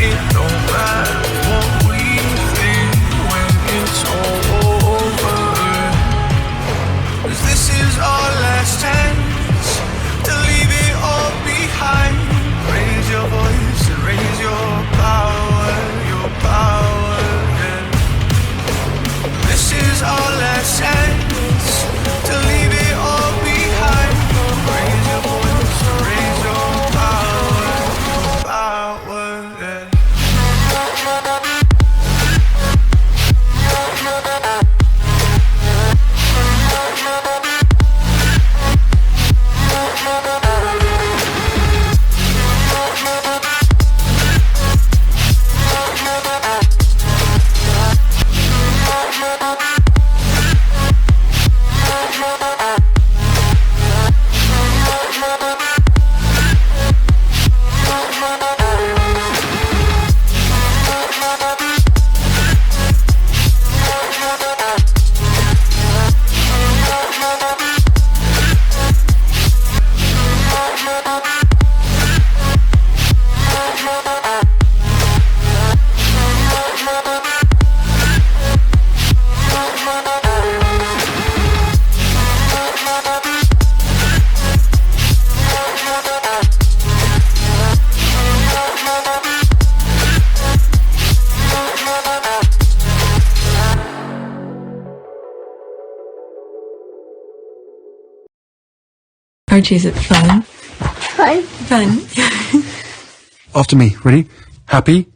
It don't matter what we think when it's all over. 'Cause this is our last chance to leave it all behind. Raise your voice and raise your power, yeah. This is our last chance to leave it all behind. Raise your voice and raise your power, yeah. Archie, is it fun? Fun. Fun. After me. Ready? Happy?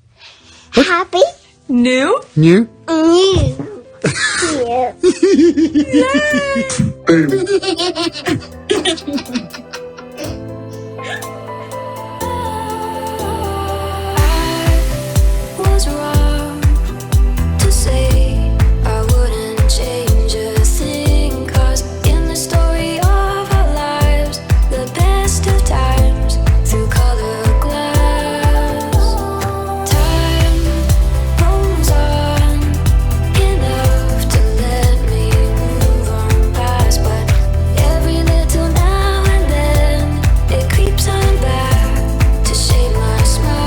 Happy. New? New? New. Was wrong to say I wouldn't change a thing, 'cause in the story of our lives, the best of times through colored glass, time rolls on enough to let me move on past, but every little now and then it creeps on back to shape my smile.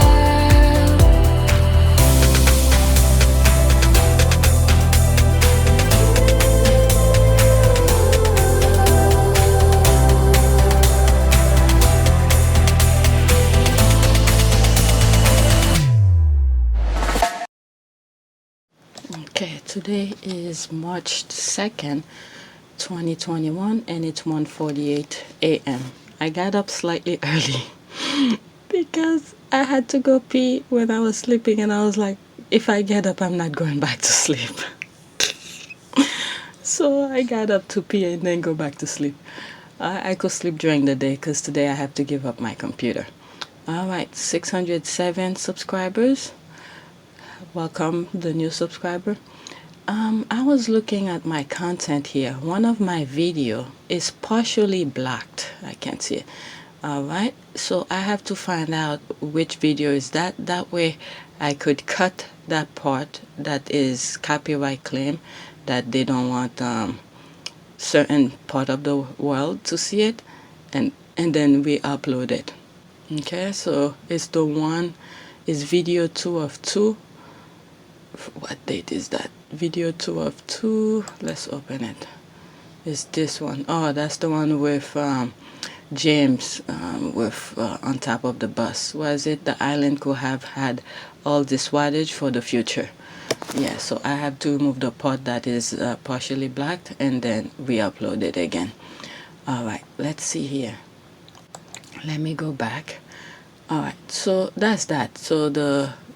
Okay, today is March 2nd, 2021, and it's 1:48 a.m. I got up slightly early because I had to go pee when I was sleeping, and I was like, if I get up, I'm not going back to sleep. So I got up to pee and then go back to sleep. I could sleep during the day because today I have to give up my computer. All right, 607 subscribers. Welcome, the new subscriber. I was looking at my content here. One of my video is partially blocked. I can't see it. All right, so I have to find out which video is that. That way I could cut that part that is copyright claim, that they don't want certain part of the world to see it, and then we upload it. Okay, so it's the one, is video 2 of 2. What date is that? Video 2 of 2. Let's open it. It's this one. Oh, that's the one with James with on top of the bus. Was it the island could have had all this wattage for the future? Yeah, so I have to remove the part that is partially blacked and then re-upload it again. All right, let's see here. Let me go back. All right, so that's that. So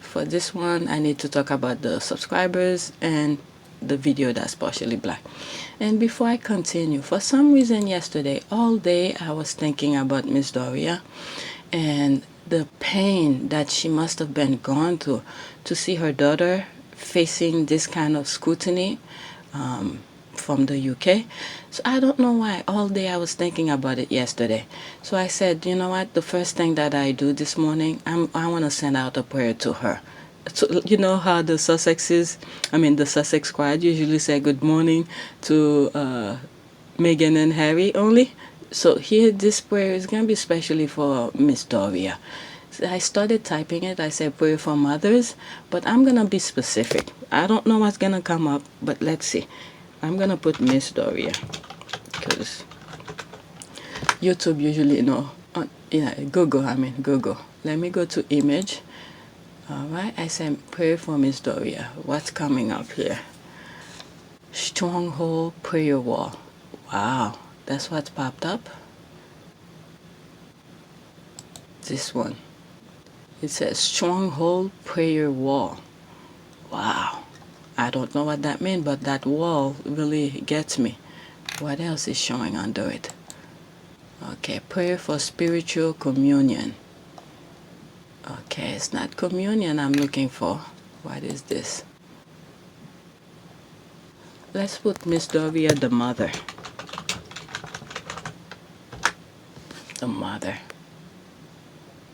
for this one, I need to talk about the subscribers and the video that's partially black. And before I continue, for some reason yesterday, all day I was thinking about Miss Doria and the pain that she must have been going through to see her daughter facing this kind of scrutiny from the UK. So I don't know why all day I was thinking about it yesterday. So I said, you know what, the first thing that I do this morning, I want to send out a prayer to her. So you know how the Sussexes, the Sussex squad usually say good morning to Meghan and Harry only. So here, this prayer is going to be especially for Miss Doria. I started typing it. I said prayer for mothers, but I'm gonna be specific. I don't know what's gonna come up, but let's see. I'm gonna put Miss Doria because YouTube usually know. Yeah, Google. Google. Let me go to image. All right. I said prayer for Miss Doria. What's coming up here? Stronghold prayer wall. Wow, that's what popped up. This one. It says stronghold prayer wall. Wow. I don't know what that means, but that wall really gets me. What else is showing under it? Okay, prayer for spiritual communion. Okay, it's not communion I'm looking for. What is this? Let's put Miss Doria the mother. The mother.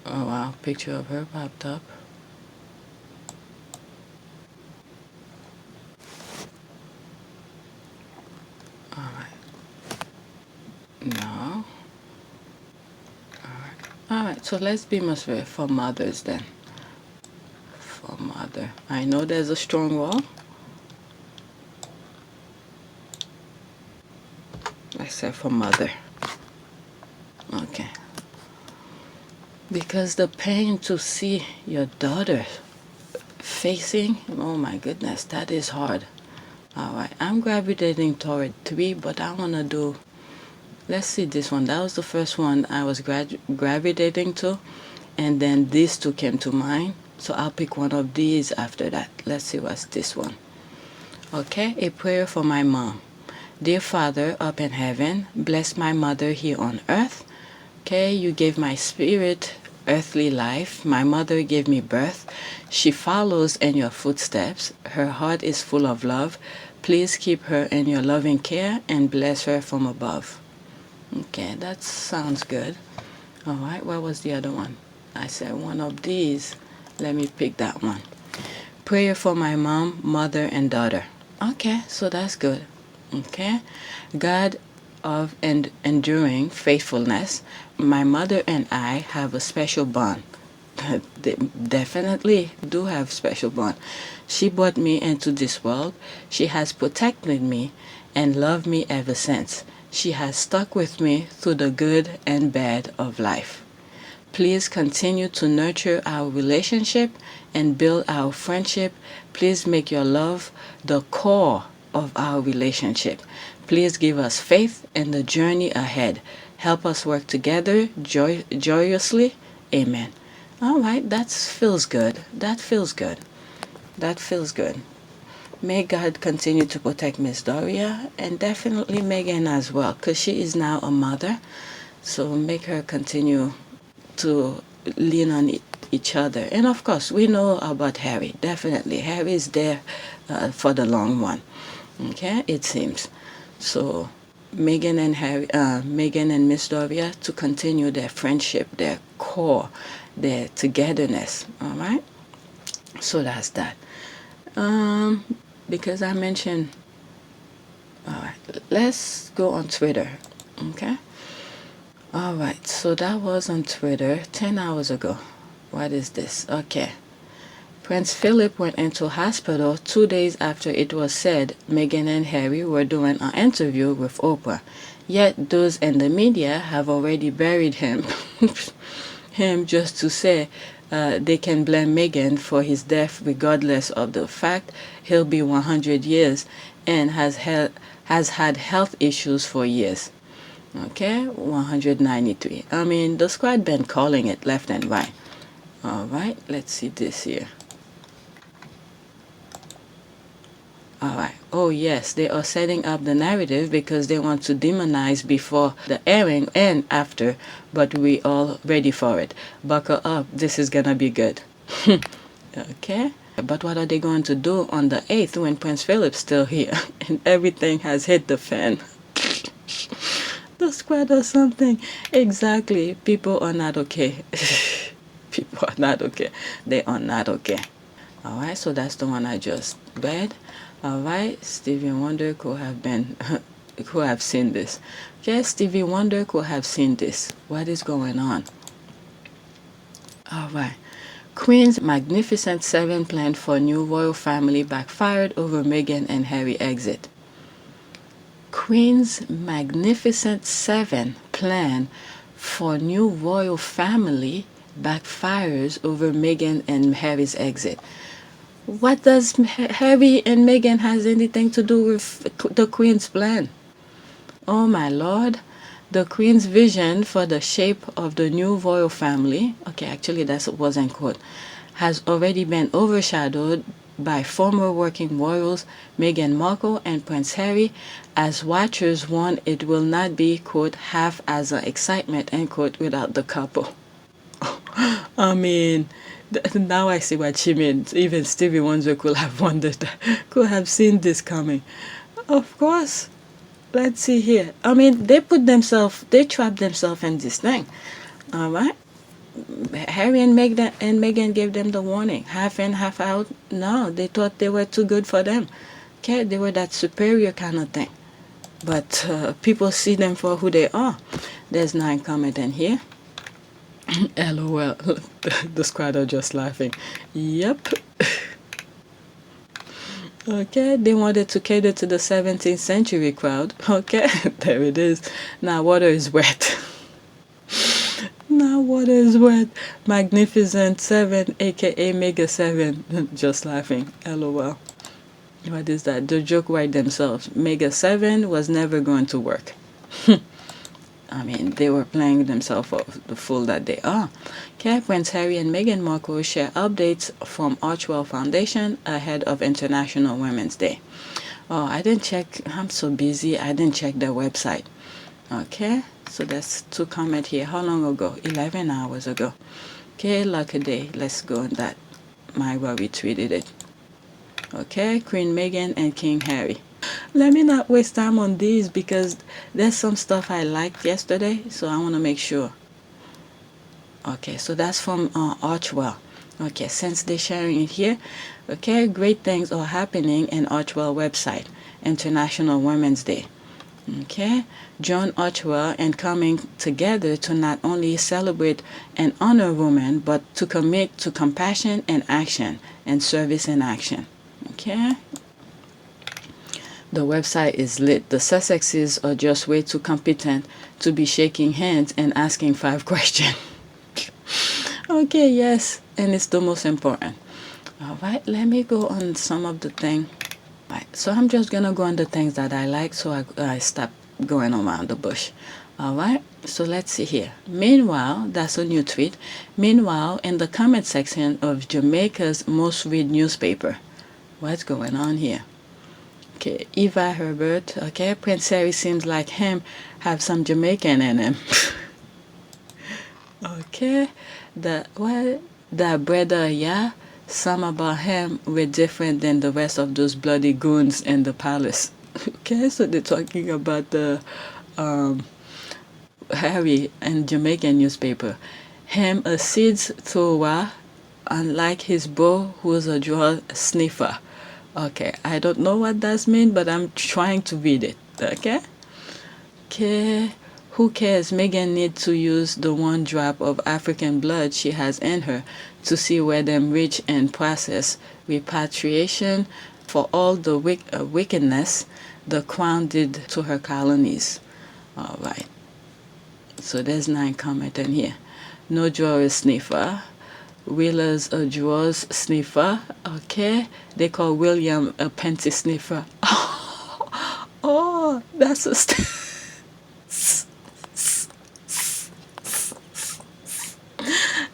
Oh wow, picture of her popped up. Alright. No. Alright, so let's be most for mothers then. For mother. I know there's a strong wall. I said for mother. Okay. Because the pain to see your daughter facing, oh my goodness, that is hard. Alright, I'm gravitating toward 3, but I want to do, let's see this one. That was the first one I was gravitating to, and then these 2 came to mind. So I'll pick one of these after that. Let's see what's this one. Okay, a prayer for my mom. Dear Father up in heaven, bless my mother here on earth. Okay, you gave my spirit earthly life. My mother gave me birth. She follows in your footsteps. Her heart is full of love. Please keep her in your loving care and bless her from above. Okay, that sounds good. All right, what was the other one? I said one of these. Let me pick that one. Prayer for my mom, mother, and daughter. Okay, so that's good. Okay, God of enduring faithfulness, my mother and I have a special bond. They definitely do have special bond. She brought me into this world. She has protected me and loved me ever since. She has stuck with me through the good and bad of life. Please continue to nurture our relationship and build our friendship. Please make your love the core of our relationship. Please give us faith in the journey ahead. Help us work together joyously. Amen. All right, that feels good. That feels good. That feels good. May God continue to protect Miss Doria and definitely Megan as well, because she is now a mother. So make her continue to lean on each other. And of course, we know about Harry. Definitely, Harry is there for the long run. Okay, it seems. So Megan and Miss Doria to continue their friendship, their core, their togetherness. All right. So that's that. Because I mentioned. All right. Let's go on Twitter. Okay. All right. So that was on Twitter 10 hours ago. What is this? Okay. Prince Philip went into hospital 2 days after it was said Meghan and Harry were doing an interview with Oprah. Yet those in the media have already buried him, just to say they can blame Meghan for his death regardless of the fact he'll be 100 years and has had health issues for years. Okay, 193. I mean, the squad been calling it left and right. All right, let's see this here. All right. Oh, yes, they are setting up the narrative because they want to demonize before the airing and after, but we all ready for it. Buckle up. This is going to be good. Okay. But what are they going to do on the 8th when Prince Philip's still here and everything has hit the fan? The squad or something. Exactly. People are not okay. People are not okay. They are not okay. All right. So that's the one I just read. All right, Stevie Wonder could have seen this. Yes, Stevie Wonder could have seen this. What is going on? All right. Queen's Magnificent Seven plan for new royal family backfired over Meghan and Harry exit. Queen's Magnificent Seven plan for new royal family backfires over Meghan and Harry's exit. What does Harry and Meghan has anything to do with the Queen's plan? Oh my lord. The Queen's vision for the shape of the new royal family, okay, actually that wasn't quote, has already been overshadowed by former working royals Meghan Markle and Prince Harry, as watchers warn it will not be, quote, half as an excitement, end quote, without the couple. I mean, now I see what she means. Even Stevie Wonder could have wondered, could have seen this coming. Of course. Let's see here. I mean, they trapped themselves in this thing. All right. Harry and Meghan gave them the warning. Half in, half out. No, they thought they were too good for them. Okay, they were that superior kind of thing. But people see them for who they are. There's 9 commenting here. LOL. The squad are just laughing. Yep. Okay, they wanted to cater to the 17th century crowd. Okay, there it is. Now water is wet. Now water is wet. Magnificent 7, aka Mega 7. Just laughing. LOL. What is that? The joke right themselves. Mega 7 was never going to work. I mean, they were playing themselves for the fool that they are. Okay, Prince Harry and Meghan Markle share updates from Archwell Foundation ahead of International Women's Day. Oh, I didn't check. I'm so busy. I didn't check their website. Okay, so that's 2 comments here. How long ago? 11 hours ago. Okay, lucky day. Let's go on that. Myra retweeted it. Okay, Queen Meghan and King Harry. Let me not waste time on these because there's some stuff I liked yesterday, so I want to make sure. Okay, so that's from Archwell. Okay, since they're sharing it here, okay, great things are happening in Archwell website, International Women's Day. Okay, John Archwell and coming together to not only celebrate and honor women, but to commit to compassion and action and service in action. Okay. The website is lit. The Sussexes are just way too competent to be shaking hands and asking 5 questions. Okay, yes, and it's the most important. All right, let me go on some of the things. Right, so I'm just going to go on the things that I like so I stop going around the bush. All right, so let's see here. Meanwhile, that's a new tweet. Meanwhile, in the comment section of Jamaica's most read newspaper. What's going on here? Okay, Eva Herbert. Okay, Prince Harry seems like him have some Jamaican in him. Okay, the brother, yeah, some about him were different than the rest of those bloody goons in the palace. Okay, so they're talking about the Harry and Jamaican newspaper. Him a seeds thrower, unlike his bro who's a draw sniffer. Okay, I don't know what that means, but I'm trying to read it. Okay? Okay. Who cares? Meghan needs to use the 1 drop of African blood she has in her to see where them rich and process repatriation for all the wickedness the crown did to her colonies. All right. So there's 9 commenting here. No drawer sniffer. Wheeler's a drawers sniffer. Okay, they call William a panty sniffer. Oh, that's a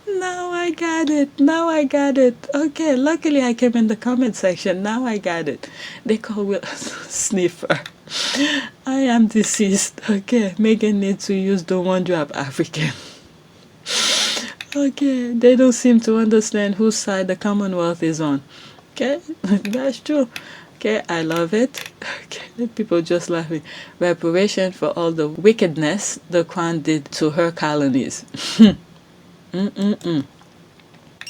Now I got it. Now I got it. Okay, luckily I came in the comment section. Now I got it. They call Will sniffer. I am deceased. Okay, Meghan needs to use the 1 drop African. Okay, they don't seem to understand whose side the Commonwealth is on. Okay, that's true. Okay, I love it. Okay, people just laughing. Reparation for all the wickedness the Crown did to her colonies.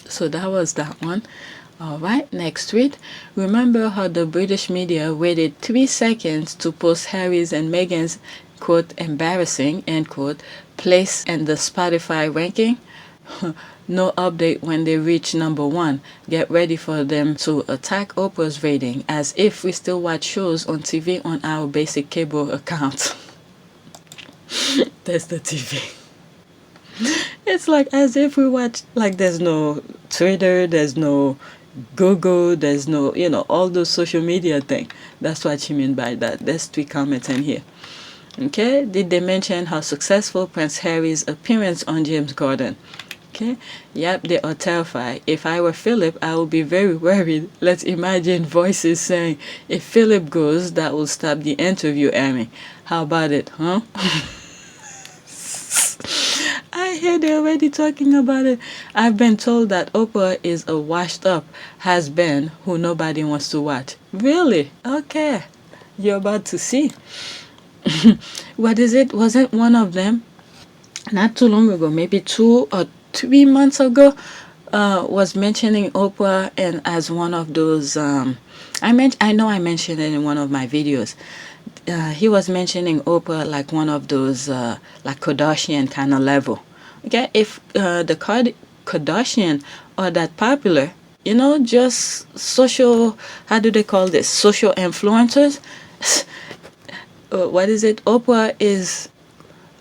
So that was that one. All right, next tweet. Remember how the British media waited 3 seconds to post Harry's and Meghan's, quote, embarrassing, end quote, place in the Spotify ranking? No update when they reach #1. Get ready for them to attack Oprah's rating as if we still watch shows on TV on our basic cable account. There's the TV. It's like as if we watch, like there's no Twitter, there's no Google, there's no, all those social media thing. That's what she mean by that. There's 3 comments in here. Okay, did they mention how successful Prince Harry's appearance on James Corden? Okay, yep, they are terrified. If I were Philip, I would be very worried. Let's imagine voices saying, if Philip goes, that will stop the interview, Amy. How about it, huh? I hear they're already talking about it. I've been told that Oprah is a washed up has-been who nobody wants to watch. Really? Okay. You're about to see. What is it? Wasn't one of them not too long ago, maybe 2 or 3 months ago, was mentioning Oprah and as one of those I know I mentioned it in one of my videos. He was mentioning Oprah like one of those like Kardashian kind of level. Okay, if the Kardashian are that popular, just social, how do they call this? Social influencers. What is it? Oprah is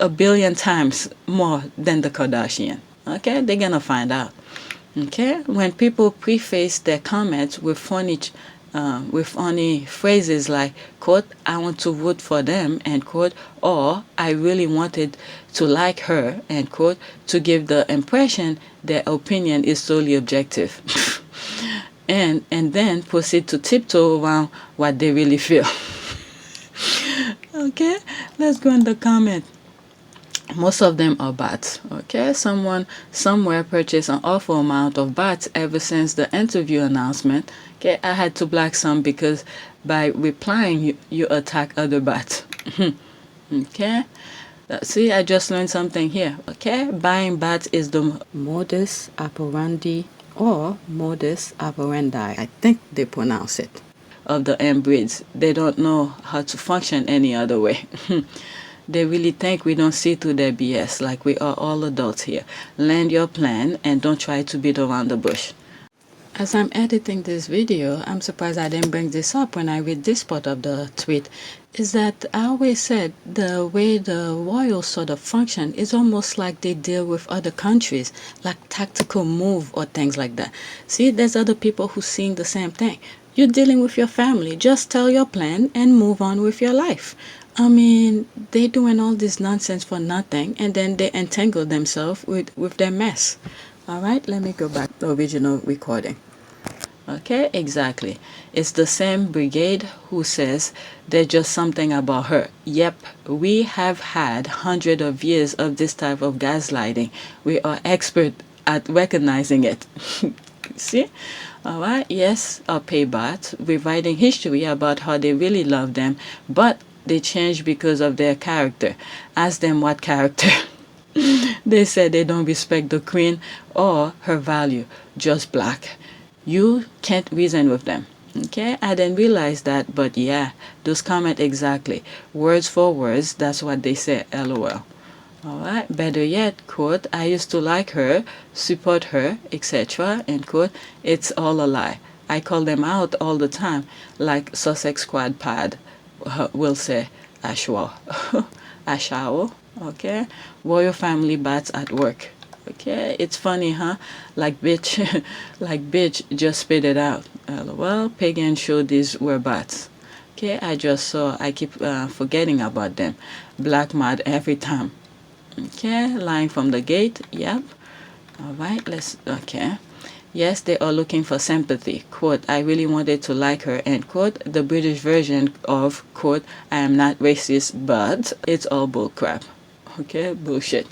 a billion times more than the Kardashian. Okay, they're gonna find out. Okay, when people preface their comments with funny phrases like, quote, I want to vote for them, end quote, or I really wanted to like her, end quote, to give the impression their opinion is solely objective. and then proceed to tiptoe around what they really feel. Okay, let's go in the comment. Most of them are bots. Okay, someone somewhere purchased an awful amount of bots ever since the interview announcement. Okay, I had to block some because by replying you attack other bots. Okay, see, I just learned something here. Okay, buying bots is the modus operandi or modus operandi, I think they pronounce it, of the breeds. They don't know how to function any other way. They really think we don't see through their BS, like we are all adults here. Land your plan and don't try to beat around the bush. As I'm editing this video, I'm surprised I didn't bring this up when I read this part of the tweet, is that I always said the way the royals sort of function is almost like they deal with other countries, like tactical move or things like that. See, there's other people who seeing the same thing. You're dealing with your family. Just tell your plan and move on with your life. I mean, they doing all this nonsense for nothing, and then they entangle themselves with their mess. All right, let me go back to the original recording. Okay, exactly. It's the same brigade who says there's just something about her. Yep, we have had hundreds of years of this type of gaslighting. We are expert at recognizing it. See? All right, yes, our paybot, rewriting history about how they really love them, but they changed because of their character. Ask them what character. They said they don't respect the queen or her value, just black. You can't reason with them. Okay, I didn't realize that, but yeah, those comment exactly. Words for words, that's what they say, LOL. Alright, better yet, quote, I used to like her, support her, etc., end quote. It's all a lie. I call them out all the time, like Sussex Squad Pod will say, Ashwa. Ashawo, okay? Royal family bats at work. Okay, it's funny, huh? Like bitch, like bitch, just spit it out. Well, pagan showed these were bats. Okay, I just saw, I keep forgetting about them. Black mud every time. Okay, lying from the gate, yep. Alright, okay. Yes, they are looking for sympathy. Quote, I really wanted to like her, end quote. The British version of, quote, I am not racist, but it's all bullcrap. Okay, bullshit.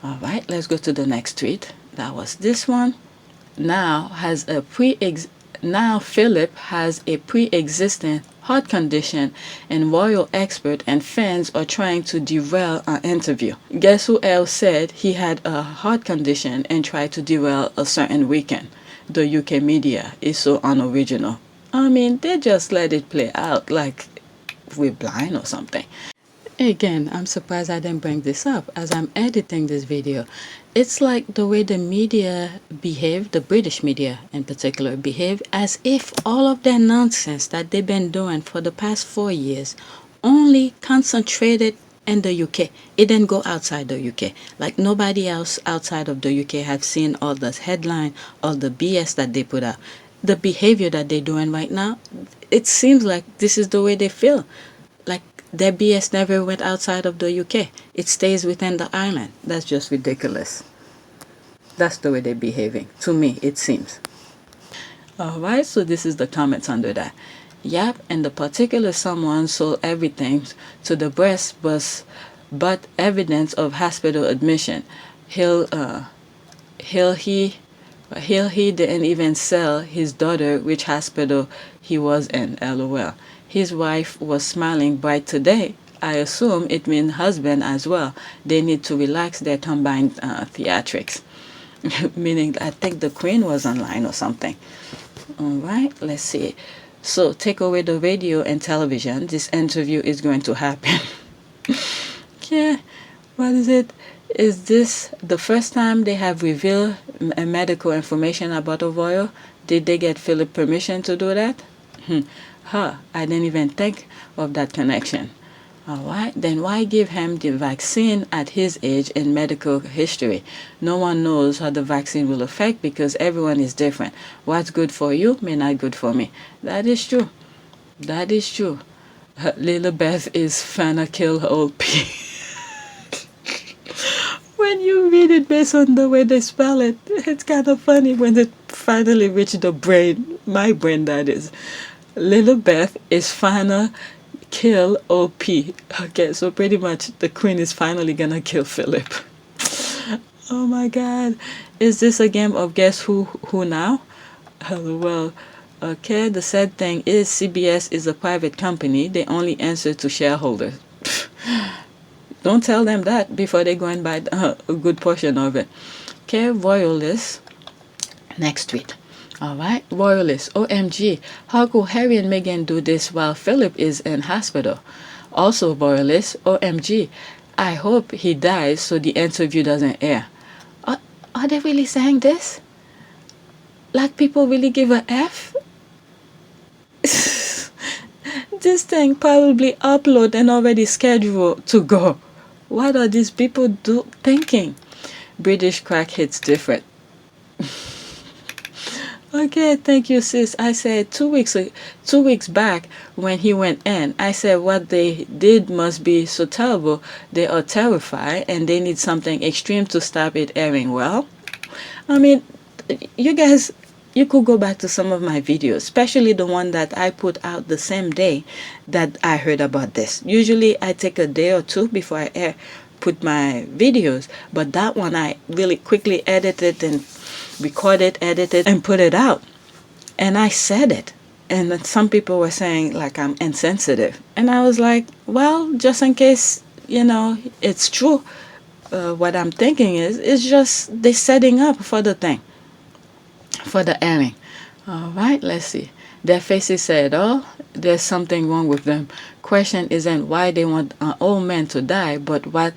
Alright, let's go to the next tweet. That was this one. Now Philip has a pre-existing heart condition and royal expert and fans are trying to derail an interview. Guess who else said he had a heart condition and tried to derail a certain weekend? The UK media is so unoriginal. I mean, they just let it play out like we're blind or something. Again, I'm surprised I didn't bring this up as I'm editing this video. it's like the way the media behave, the British media in particular, behave as if all of that nonsense that they've been doing for the past 4 years only concentrated in the UK. It didn't go outside the UK. Like nobody else outside of the UK have seen all the headline, all the BS that they put out. The behavior that they're doing right now, it seems like this is the way they feel. Like their BS never went outside of the UK. It stays within the island. That's just ridiculous. That's the way they're behaving. To me, it seems. Alright, so this is the comments under that. Yep, and the particular someone sold everything to the breast but evidence of hospital admission. He'll he didn't even sell his daughter which hospital he was in, lol. His wife was smiling bright today. I assume it means husband as well. They need to relax their combined theatrics. Meaning, I think the Queen was online or something. Alright, let's see. So, take away the radio and television. This interview is going to happen. Yeah, what is it? Is this the first time they have revealed medical information about a royal? Did they get Philip permission to do that? I didn't even think of that connection. Alright, then why give him the vaccine at his age in medical history? No one knows how the vaccine will affect because everyone is different. What's good for you may not good for me. That is true. That is true. Lilibeth is finna kill old P. When you read it based on the way they spell it, it's kind of funny when it finally reached the brain, my brain that is. Lilibeth is finna kill OP. Okay, so pretty much the Queen is finally gonna kill Philip. Oh my god. Is this a game of guess who now? Well, okay, the sad thing is CBS is a private company. They only answer to shareholders. Don't tell them that before they go and buy a good portion of it. Okay, Royalists. Next tweet. Alright, Royalists, OMG, how could Harry and Meghan do this while Philip is in hospital? Also, Royalists, OMG, I hope he dies so the interview doesn't air. Are they really saying this? Like people really give a F? This thing probably upload and already scheduled to go. What are these people thinking? British crack hits different. Okay, thank you, sis. I said 2 weeks back when he went in, I said what they did must be so terrible. They are terrified and they need something extreme to stop it airing. Well, I mean, you guys, you could go back to some of my videos, especially the one that I put out the same day that I heard about this. Usually I take a day or two before I put my videos, but that one I really quickly edited and recorded, edited, and put it out. And I said it. And then some people were saying like I'm insensitive. And I was like, well, just in case, it's true. What I'm thinking is, it's just they're setting up for the thing. For the airing. Alright, let's see. Their faces said, oh, there's something wrong with them. Question isn't why they want an old man to die, but what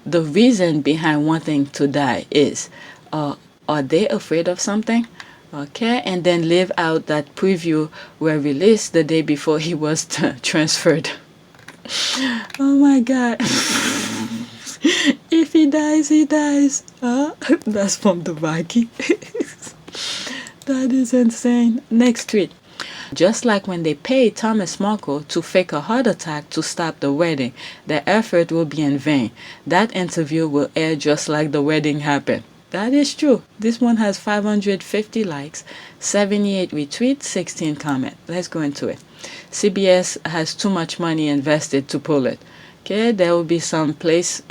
the reason behind wanting to die is. Are they afraid of something? Okay, and then leave out that preview were released the day before he was transferred. Oh my god. If he dies, he dies. That's from the Viking. That is insane. Next tweet. Just like when they paid Thomas Markle to fake a heart attack to stop the wedding, their effort will be in vain. That interview will air just like the wedding happened. That is true. This one has 550 likes, 78 retweets, 16 comments. Let's go into it. CBS has too much money invested to pull it. Okay, there will be some palace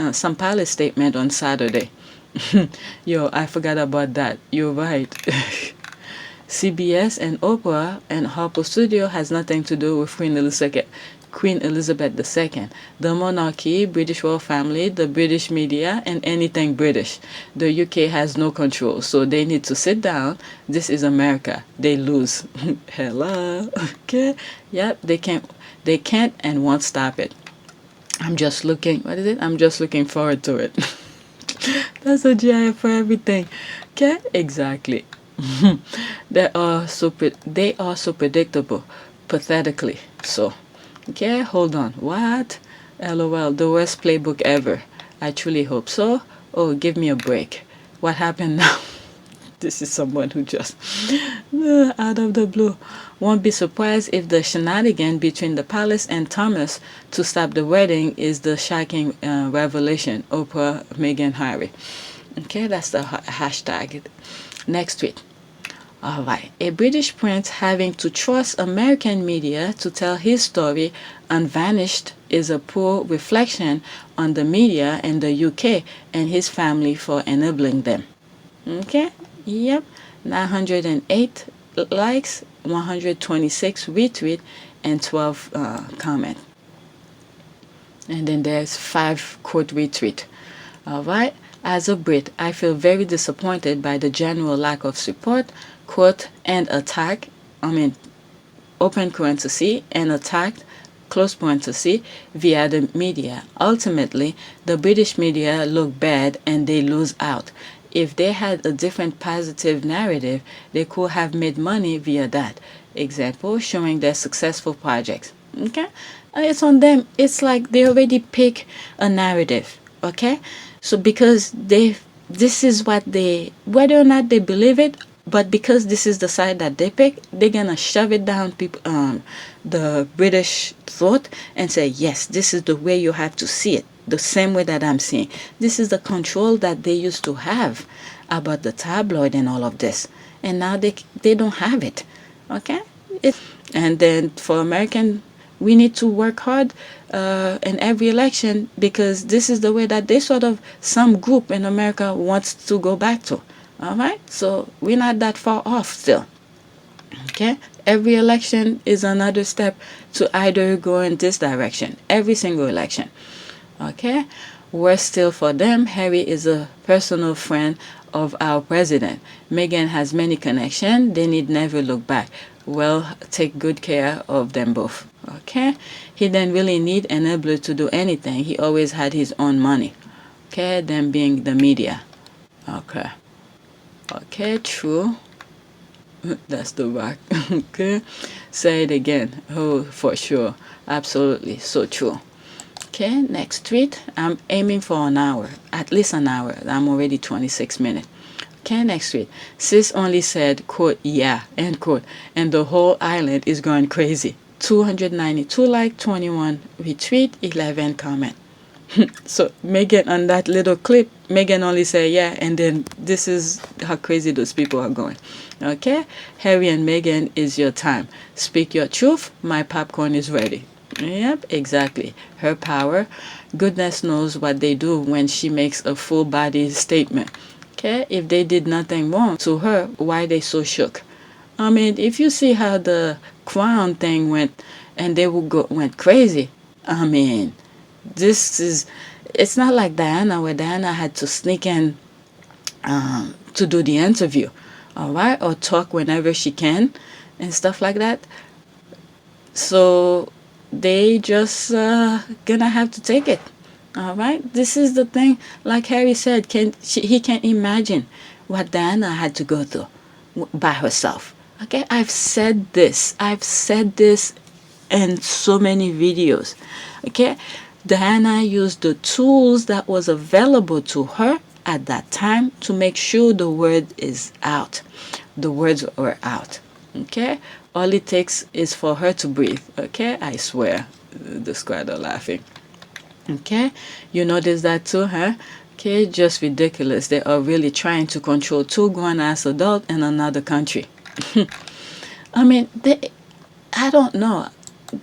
statement on Saturday. Yo, I forgot about that. You're right. CBS and Oprah and Harper Studio has nothing to do with Queen Elizabeth II, the monarchy, British royal family, the British media, and anything British. The UK has no control, so they need to sit down. This is America. They lose. Hello. Okay. Yep. They can't and won't stop it. I'm just looking forward to it. That's a GIF for everything. Okay, exactly. They are so predictable, pathetically so. Okay, hold on. What? LOL, the worst playbook ever. I truly hope so. Oh, give me a break. What happened now? This is someone who just out of the blue. Won't be surprised if the shenanigan between the palace and Thomas to stop the wedding is the shocking revelation. Oprah, Meghan, Harry. Okay, that's the hashtag. Next tweet. All right. A British prince having to trust American media to tell his story unvanished is a poor reflection on the media in the UK and his family for enabling them. Okay? Yep. 908 likes, 126 retweet, and 12 comment. And then there's 5 quote retweet. All right. As a Brit, I feel very disappointed by the general lack of support, quote, and attack, open parenthesis, and attacked, close parenthesis, via the media. Ultimately, the British media look bad and they lose out. If they had a different positive narrative, they could have made money via that. Example, showing their successful projects. Okay? It's on them. It's like they already pick a narrative. Okay? So because this is what they, whether or not they believe it, but because this is the side that they pick, they're gonna shove it down the British thought and say, yes, this is the way you have to see it, the same way that I'm seeing. This is the control that they used to have about the tabloid and all of this, and now they don't have it. Okay, and then for American, we need to work hard in every election because this is the way that they sort of, some group in America wants to go back to. All right, so we're not that far off still. Okay, every election is another step to either go in this direction. Every single election. Okay, worse still for them, Harry is a personal friend of our president. Meghan has many connections. They need never look back. Well, take good care of them both. Okay, he didn't really need an enabler to do anything. He always had his own money. Okay, them being the media. Okay. Okay, true. That's the rock. Okay, say it again. Oh, for sure. Absolutely. So true. Okay, next tweet. I'm aiming for an hour. At least an hour. I'm already 26 minutes. Okay, next tweet. Sis only said, quote, yeah, end quote. And the whole island is going crazy. 292 like, 21 retweet, 11 comment. So Meghan, on that little clip, Meghan only said yeah, and then this is how crazy those people are going. Okay, Harry and Meghan, is your time. Speak your truth. My popcorn is ready. Yep, exactly. Her power. Goodness knows what they do when she makes a full body statement. Okay, if they did nothing wrong to her, why they so shook? I mean, if you see how the crown thing went, and they went crazy. I mean, it's not like Diana, where Diana had to sneak in to do the interview, all right, or talk whenever she can and stuff like that. So they just gonna have to take it. All right, this is the thing. Like Harry said, he can't imagine what Diana had to go through by herself. Okay, I've said this in so many videos. Okay, Diana used the tools that was available to her at that time to make sure the word is out. The words were out. Okay, all it takes is for her to breathe. Okay, I swear. The squad are laughing. Okay, you notice that too, huh? Okay, just ridiculous. They are really trying to control 2 grown-ass adults in another country. I mean, I don't know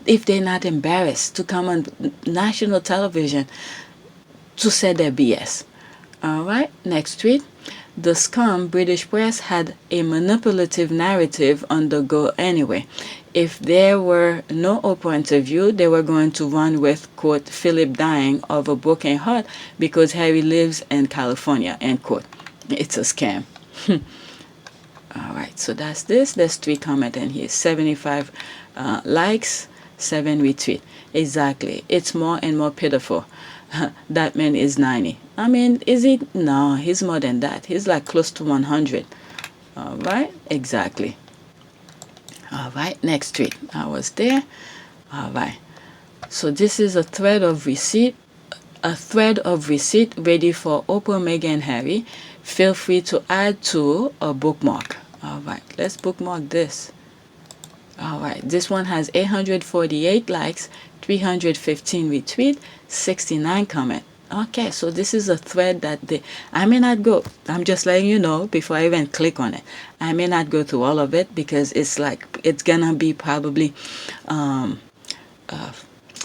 if they're not embarrassed to come on national television to say their BS. All right, next tweet. The scum British press had a manipulative narrative on the go anyway. If there were no Oprah interview, they were going to run with, quote, Philip dying of a broken heart because Harry lives in California, end quote. It's a scam. All right, so that's this. There's 3 comments in here. 75 likes, 7 retweet. Exactly. It's more and more pitiful. That man is 90. I mean, is he? No, he's more than that. He's like close to 100. All right, exactly. All right, next tweet. I was there. All right. So this is a thread of receipt. A thread of receipt ready for Oprah, Meghan, and Harry. Feel free to add to a bookmark. All right, let's bookmark this. All right, this one has 848 likes, 315 retweet, 69 comment. Okay, so this is a thread that I may not go. I'm just letting you know before I even click on it. I may not go through all of it because it's gonna be probably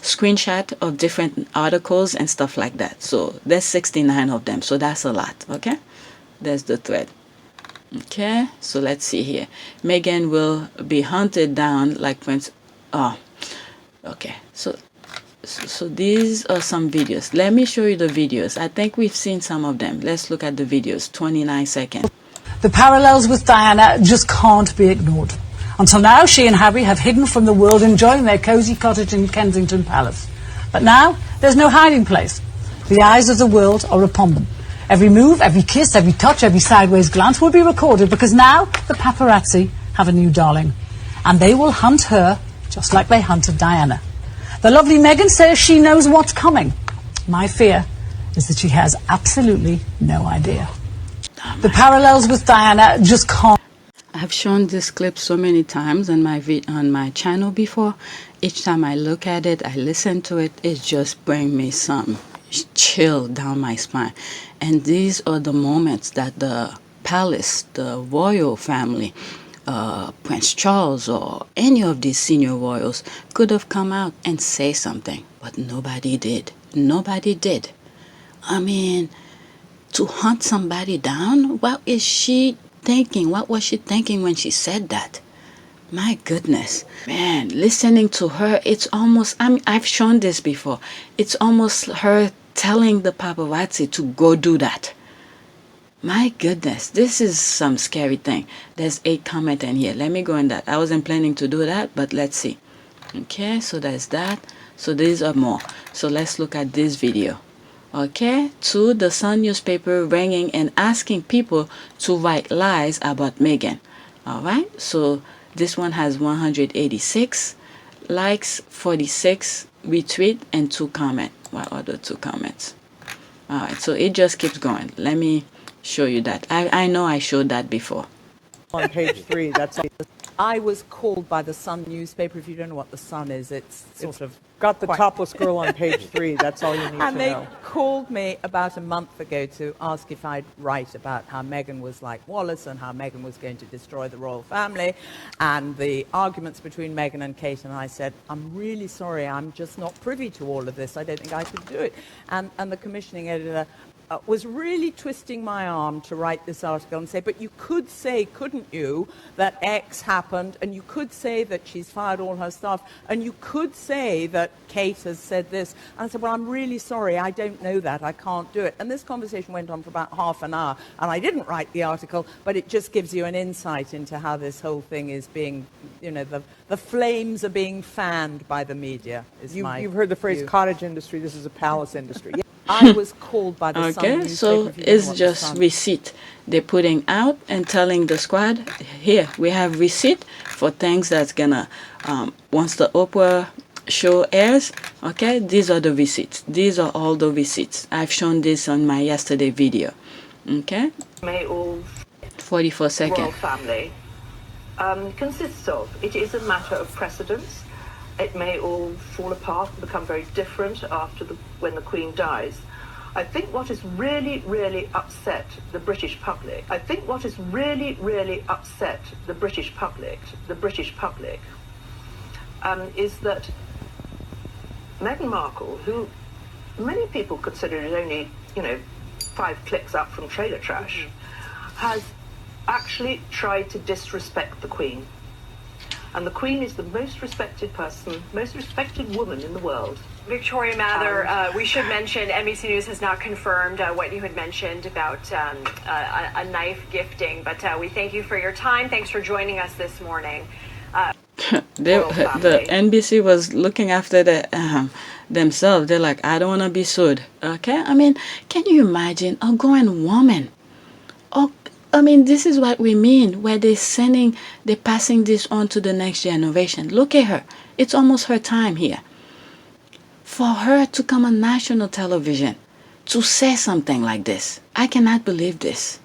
screenshot of different articles and stuff like that. So there's 69 of them, so that's a lot. Okay, there's the thread. Okay, so let's see here. Meghan will be hunted down like Prince. Oh, okay. So these are some videos. Let me show you the videos. I think we've seen some of them. Let's look at the videos. 29 seconds. The parallels with Diana just can't be ignored. Until now, she and Harry have hidden from the world, enjoying their cosy cottage in Kensington Palace. But now, there's no hiding place. The eyes of the world are upon them. Every move, every kiss, every touch, every sideways glance will be recorded because now the paparazzi have a new darling. And they will hunt her just like they hunted Diana. The lovely Meghan says she knows what's coming. My fear is that she has absolutely no idea. The parallels with Diana just can't. I've shown this clip so many times on my channel before. Each time I look at it, I listen to it, it just brings me some chill down my spine. And these are the moments that the palace, the royal family, Prince Charles or any of these senior royals could have come out and say something, but nobody did. Nobody did. I mean, to hunt somebody down, what is she thinking? What was she thinking when she said that? My goodness, man, listening to her, it's almost, I've shown this before. It's almost her telling the paparazzi to go do that. My goodness, this is some scary thing. There's 8 comments in here. Let me go in that. I wasn't planning to do that, but let's see. Okay, so there's that. So these are more. So let's look at this video. Okay, to the Sun newspaper ringing and asking people to write lies about Meghan. All right, so this one has 186 likes, 46 retweet, and 2 comments. What are the 2 comments? All right, so it just keeps going. Let me show you that. I know I showed that before. On page 3, that's it. I was called by the Sun newspaper. If you don't know what the Sun is, it's sort of got the topless girl on page 3. That's all you need to know. And they called me about a month ago to ask if I'd write about how Meghan was like Wallace and how Meghan was going to destroy the royal family and the arguments between Meghan and Kate. And I said, I'm really sorry, I'm just not privy to all of this. I don't think I could do it. And the commissioning editor was really twisting my arm to write this article and say, but you could say, couldn't you, that X happened, and you could say that she's fired all her staff, and you could say that Kate has said this. And I said, well, I'm really sorry, I don't know that, I can't do it. And this conversation went on for about half an hour, and I didn't write the article, but it just gives you an insight into how this whole thing is being, you know, the flames are being fanned by the media, You've heard the phrase cottage industry. This is a palace industry. I was called by the Sun Okay, so it's just receipt they're putting out and telling the squad, here, we have receipt for things that's gonna, once the Oprah show airs, okay, these are the receipts. These are all the receipts. I've shown this on my yesterday video, okay? May all 44 seconds. royal family consists of. It is a matter of precedence. It may all fall apart and become very different when the Queen dies. I think what has really, really upset the British public, is that Meghan Markle, who many people consider is only, 5 clicks up from trailer trash, has actually tried to disrespect the Queen. And the Queen is the most respected woman in the world. Victoria Mather, we should mention NBC News has not confirmed what you had mentioned about a knife gifting, but we thank you for your time. Thanks for joining us this morning. royal The family. NBC was looking after themselves. They're like, I don't want to be sued. Okay, I mean, can you imagine a grown woman? Oh, I mean, this is what we mean where they're passing this on to the next generation. Look at her. It's almost her time here. For her to come on national television to say something like this, I cannot believe this.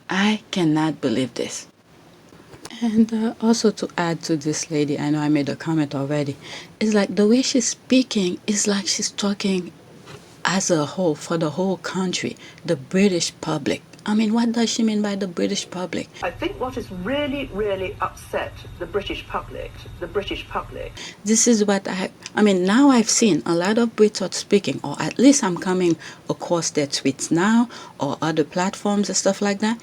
I cannot believe this. And also to add to this lady, I know I made a comment already. It's like the way she's speaking is like she's talking as a whole for the whole country, the British public. I mean, what does she mean by the British public? I think what has really, really upset the British public, This is what I mean, now I've seen a lot of Brits are speaking, or at least I'm coming across their tweets now, or other platforms and stuff like that.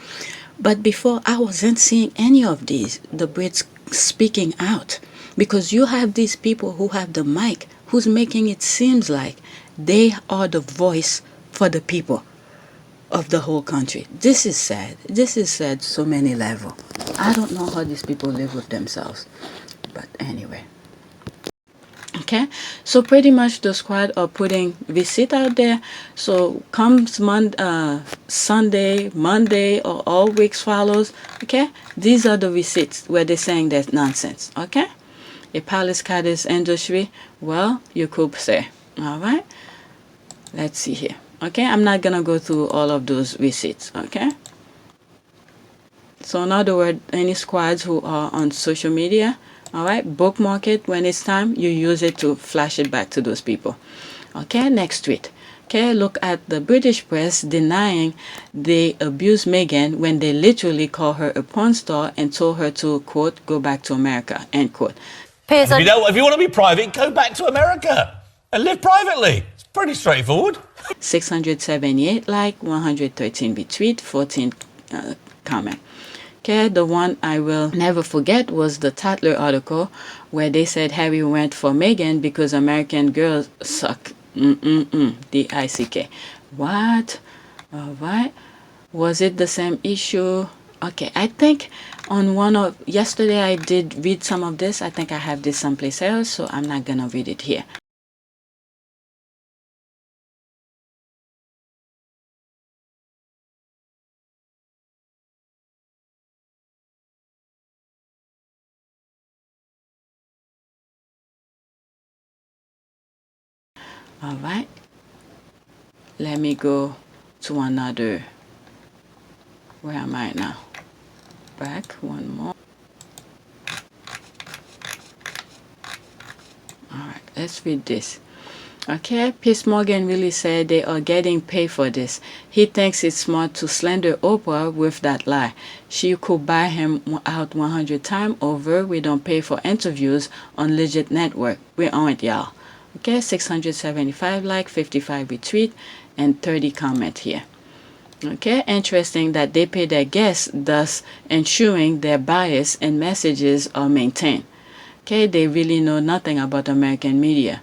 But before, I wasn't seeing any of these, the Brits speaking out. Because you have these people who have the mic, who's making it seems like they are the voice for the people of the whole country. This is sad. This is sad so many levels. I don't know how these people live with themselves. But anyway. Okay, so pretty much the squad are putting receipt out there. So comes Sunday, Monday, or all weeks follows. Okay, these are the receipts where they're saying that's nonsense. Okay, a palace cottage industry. Well, you could say. All right. Let's see here. Okay, I'm not gonna go through all of those receipts. Okay. So in other words, any squads who are on social media, all right, bookmark it. When it's time, you use it to flash it back to those people. Okay, next tweet. Okay, look at the British press denying they abused Meghan when they literally called her a porn star and told her to, quote, go back to America, end quote. If you want to be private, go back to America and live privately. It's pretty straightforward. 678 like, 113 retweet, 14 comment. Okay, the one I will never forget was the Tatler article where they said Harry went for Meghan because American girls suck. D-I-C-K. What? Alright. Was it the same issue? Okay, I think on yesterday I did read some of this. I think I have this someplace else, so I'm not gonna read it here. All right, let me go to another. Where am I now? Back one more. All right, let's read this. Okay, Piers Morgan really said they are getting paid for this. He thinks it's smart to slander Oprah with that lie. She could buy him out 100 times over. We don't pay for interviews on legit network. We aren't, y'all. Okay, 675 like, 55 retweet, and 30 comment here. Okay, interesting that they pay their guests, thus ensuring their bias and messages are maintained. Okay, they really know nothing about American media.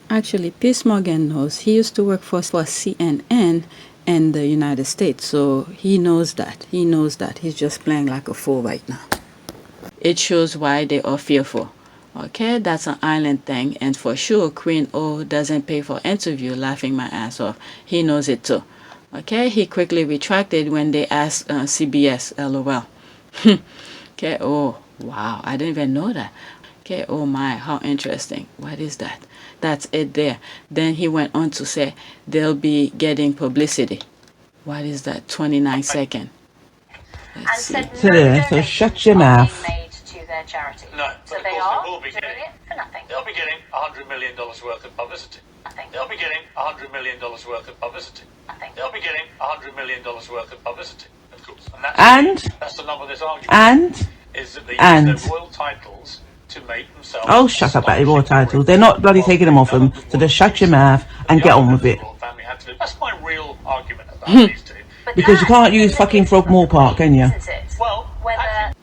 Actually, Piers Morgan knows. He used to work for CNN in the United States, so he knows that. He knows that. He's just playing like a fool right now. It shows why they are fearful. Okay, that's an island thing, and for sure Queen O doesn't pay for interview, laughing my ass off. He knows it too. Okay, he quickly retracted when they asked CBS, LOL. Okay, oh wow, I didn't even know that. Okay, oh my, how interesting. What is that? That's it there. Then he went on to say they'll be getting publicity. What is that? 29 seconds. Let's see. So shut your mouth. Their charity. No, So but of they course are they will be doing getting, it for nothing. they'll be getting $100 million worth of publicity. Nothing. They'll be getting $100 million worth of publicity. Nothing. They'll be getting $100 million worth of publicity, of course. And that's the number of this argument. Is that they use their royal titles to make themselves. Oh, shut up about your royal titles. They're not bloody taking them off them, so just shut your mouth and get on with it. That's my real argument about these two. Because you can't use fucking Frogmore Park, can you? Well, whether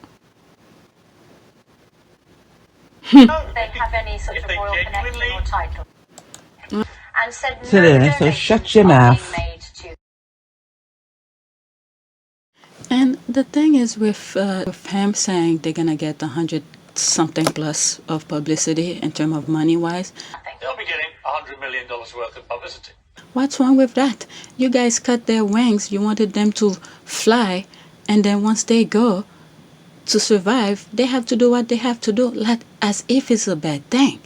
they have any sort of royal connection or title. And said no So shut your mouth. made to. And the thing is with him saying they're gonna get $100 something plus of publicity in terms of money-wise. They'll be getting $100 million worth of publicity. What's wrong with that? You guys cut their wings. You wanted them to fly, and then once they go to survive, they have to do what they have to do, like as if it's a bad thing.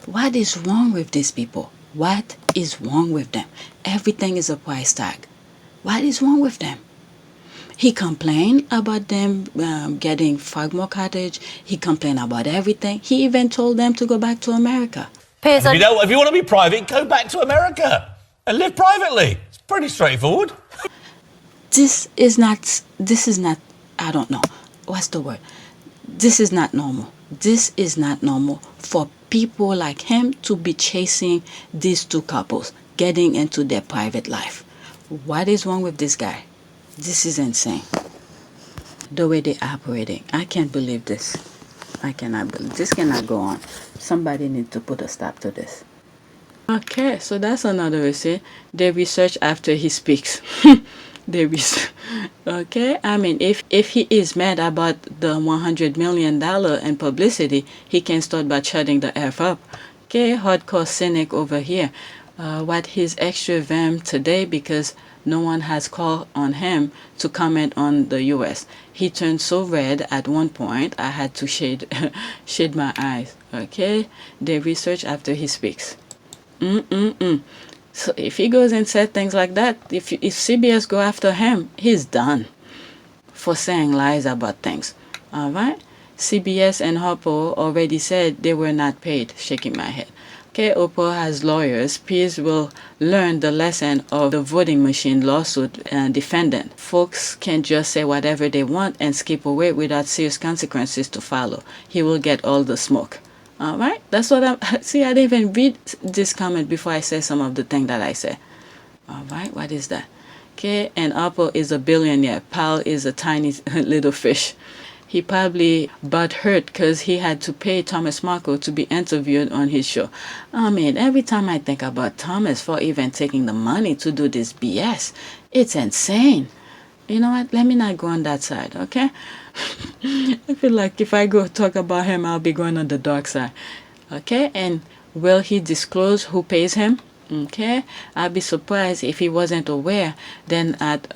What is wrong with these people? What is wrong with them? Everything is a price tag. What is wrong with them? He complained about them getting Frogmore Cottage. He complained about everything. He even told them to go back to America. If you want to be private, go back to America and live privately. It's pretty straightforward. This is not, I don't know. What's the word? This is not normal. This is not normal for people like him to be chasing these two couples, getting into their private life. What is wrong with this guy? This is insane. The way they're operating. I can't believe this. I cannot believe this. Cannot go on. Somebody needs to put a stop to this. Okay, so that's another issue. They research after he speaks. Okay, I mean, if he is mad about the $100 million in publicity, he can start by shutting the F up. Okay, hardcore cynic over here. What his extra vim today because no one has called on him to comment on the U.S. He turned so red at one point, I had to shade my eyes. Okay, they research after he speaks. So if he goes and said things like that, if CBS go after him, he's done for saying lies about things. All right? CBS and Harpo already said they were not paid. Shaking my head. Okay, Oprah has lawyers. Peers will learn the lesson of the voting machine lawsuit defendant. Folks can just say whatever they want and skip away without serious consequences to follow. He will get all the smoke. All right, that's what I see. I didn't even read this comment before I say some of the things that I say. All right, what is that? Okay, and Apple is a billionaire. Pal is a tiny little fish. He probably butt hurt because he had to pay Thomas Markle to be interviewed on his show. I mean, every time I think about Thomas for even taking the money to do this BS, it's insane. You know what? Let me not go on that side, okay? I feel like if I go talk about him, I'll be going on the dark side. Okay? And will he disclose who pays him? Okay? I'd be surprised if he wasn't aware then at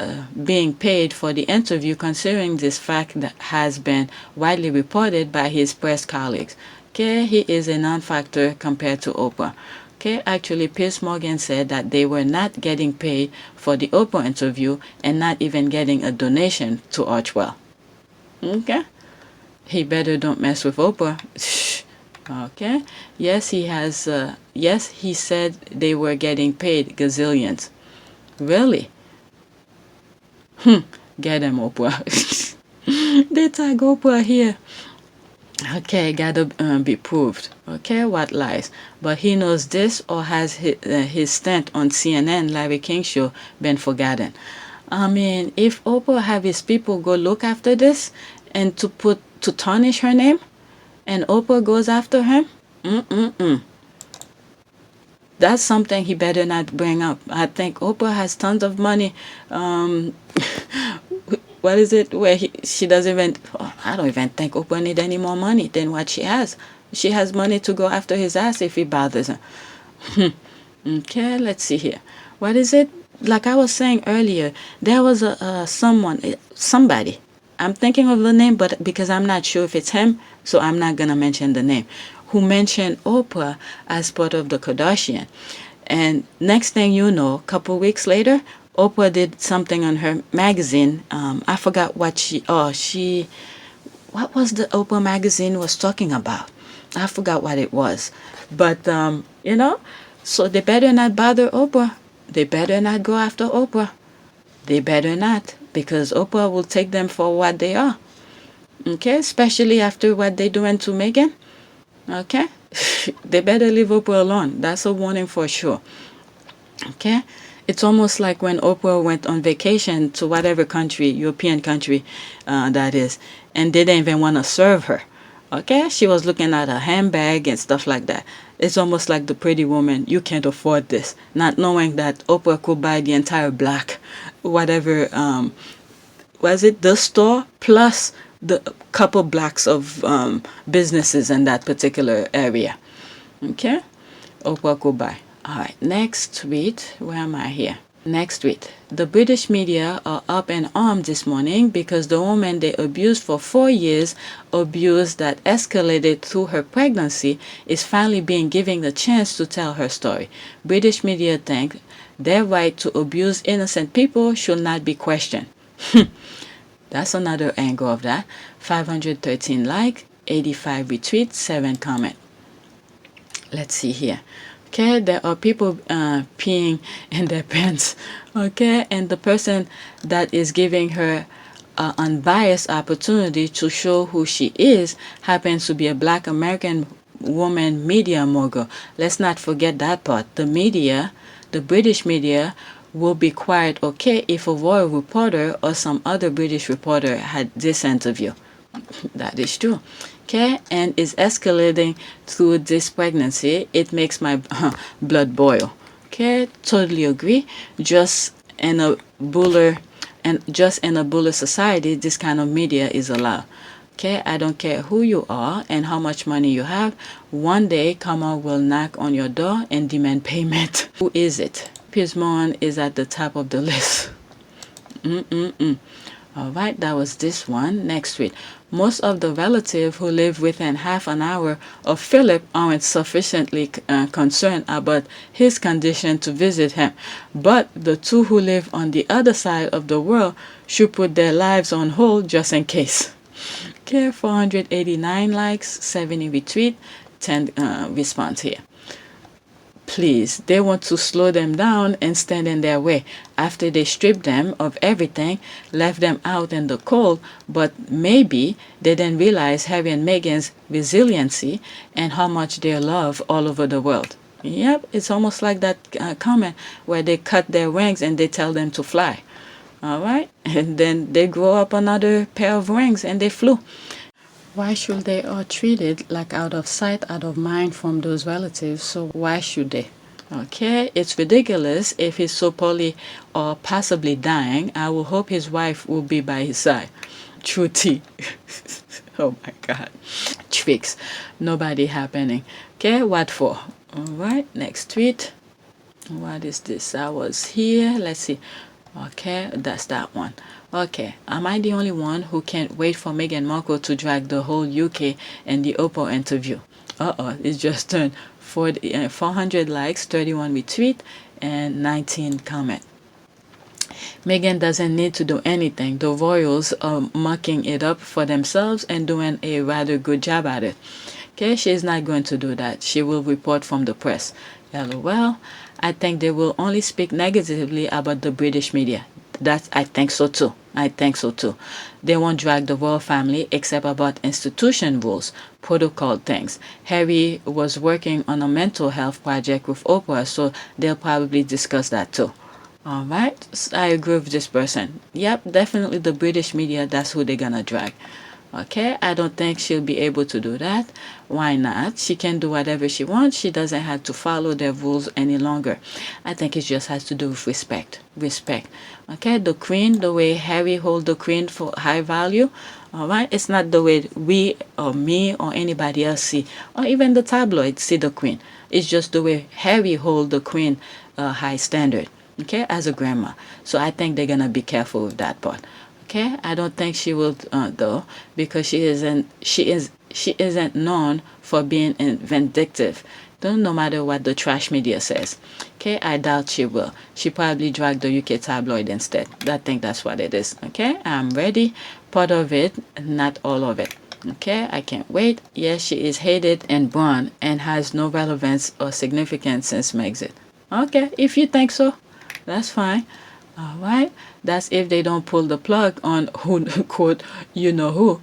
being paid for the interview, considering this fact that has been widely reported by his press colleagues. Okay? He is a non-factor compared to Oprah. Okay, actually, Piers Morgan said that they were not getting paid for the Oprah interview and not even getting a donation to Archwell. Okay, he better don't mess with Oprah. Okay, yes, he has. Yes, he said they were getting paid gazillions. Really? Get him, Oprah. They tag Oprah here. Okay, gotta be proved. Okay, what lies? But he knows this, or has his stint on CNN, Larry King show, been forgotten? I mean, if Oprah have his people go look after this and to tarnish her name, and Oprah goes after him, that's something he better not bring up. I think Oprah has tons of money. What is it where she doesn't even, I don't even think Oprah need any more money than what she has. She has money to go after his ass if he bothers her. Okay, let's see here. What is it? Like I was saying earlier, there was somebody. I'm thinking of the name, but because I'm not sure if it's him, so I'm not going to mention the name, who mentioned Oprah as part of the Kardashian. And next thing you know, a couple weeks later, Oprah did something on her magazine. I forgot what what was the Oprah magazine was talking about? I forgot what it was. But, you know, so they better not bother Oprah. They better not go after Oprah. They better not, because Oprah will take them for what they are. Okay, especially after what they're doing to Meghan. Okay, they better leave Oprah alone. That's a warning for sure. Okay. It's almost like when Oprah went on vacation to whatever country, European country that is, and they didn't even want to serve her. Okay? She was looking at her handbag and stuff like that. It's almost like the pretty woman, you can't afford this. Not knowing that Oprah could buy the entire block, whatever, was it the store plus the couple blocks of businesses in that particular area. Okay, Oprah go by. All right, next tweet. Where am I here? Next tweet. The British media are up in arms this morning because the woman they abused for 4 years, abuse that escalated through her pregnancy, is finally being given the chance to tell her story. British media think their right to abuse innocent people should not be questioned. That's another angle of that. 513 like, 85 retweets, 7 comment. Let's see here. Okay, there are people peeing in their pants. Okay, and the person that is giving her unbiased opportunity to show who she is happens to be a Black American woman media mogul. Let's not forget that part. The media, the British media, will be quiet, okay, if a royal reporter or some other British reporter had this interview. That is true. Okay, and is escalating through this pregnancy. It makes my blood boil. Okay, totally agree. Just in a buller society, this kind of media is allowed. Okay, I don't care who you are and how much money you have. One day, Kama will knock on your door and demand payment. Who is it? Piers Morgan is at the top of the list. Alright, that was this one. Next tweet. Most of the relatives who live within half an hour of Philip aren't sufficiently concerned about his condition to visit him. But the two who live on the other side of the world should put their lives on hold just in case. Okay, 489 likes, 70 retweet, 10 response here. Please, they want to slow them down and stand in their way after they stripped them of everything, left them out in the cold, but maybe they didn't realize Harry and Meghan's resiliency and how much they love all over the world. Yep, it's almost like that comment where they cut their wings and they tell them to fly. All right, and then they grow up another pair of wings and they flew. Why should they all treated like out of sight, out of mind from those relatives? So why should they? Okay, it's ridiculous if he's so poorly or possibly dying. I will hope his wife will be by his side. True tea. Oh my God. Tricks. Nobody happening. Okay, what for? All right, next tweet. What is this? I was here. Let's see. Okay, that's that one. Okay, am I the only one who can't wait for Meghan Markle to drag the whole UK in the Oprah interview? It just turned 400 likes, 31 retweet, and 19 comment. Meghan doesn't need to do anything. The royals are mucking it up for themselves and doing a rather good job at it. Okay, she's not going to do that. She will report from the press. LOL. I think they will only speak negatively about the British media. I think so too. They won't drag the royal family except about institution rules, protocol things. Harry was working on a mental health project with Oprah, so they'll probably discuss that too. Alright, I agree with this person. Yep, definitely the British media, that's who they're gonna drag. Okay, I don't think she'll be able to do that. Why not? She can do whatever she wants. She doesn't have to follow their rules any longer. I think it just has to do with respect. Okay, the Queen, the way Harry holds the Queen for high value, all right, it's not the way we or me or anybody else see, or even the tabloids see the Queen. It's just the way Harry holds the Queen high standard, okay, as a grandma. So I think they're gonna be careful with that part. Okay, I don't think she will though, because she isn't known for being vindictive. No matter what the trash media says. Okay, I doubt she will. She probably dragged the UK tabloid instead. I think that's what it is. Okay, I'm ready. Part of it, not all of it. Okay, I can't wait. Yes, she is hated and burned and has no relevance or significance since Brexit. Okay, if you think so, that's fine. Alright, that's if they don't pull the plug on who, quote, you know who.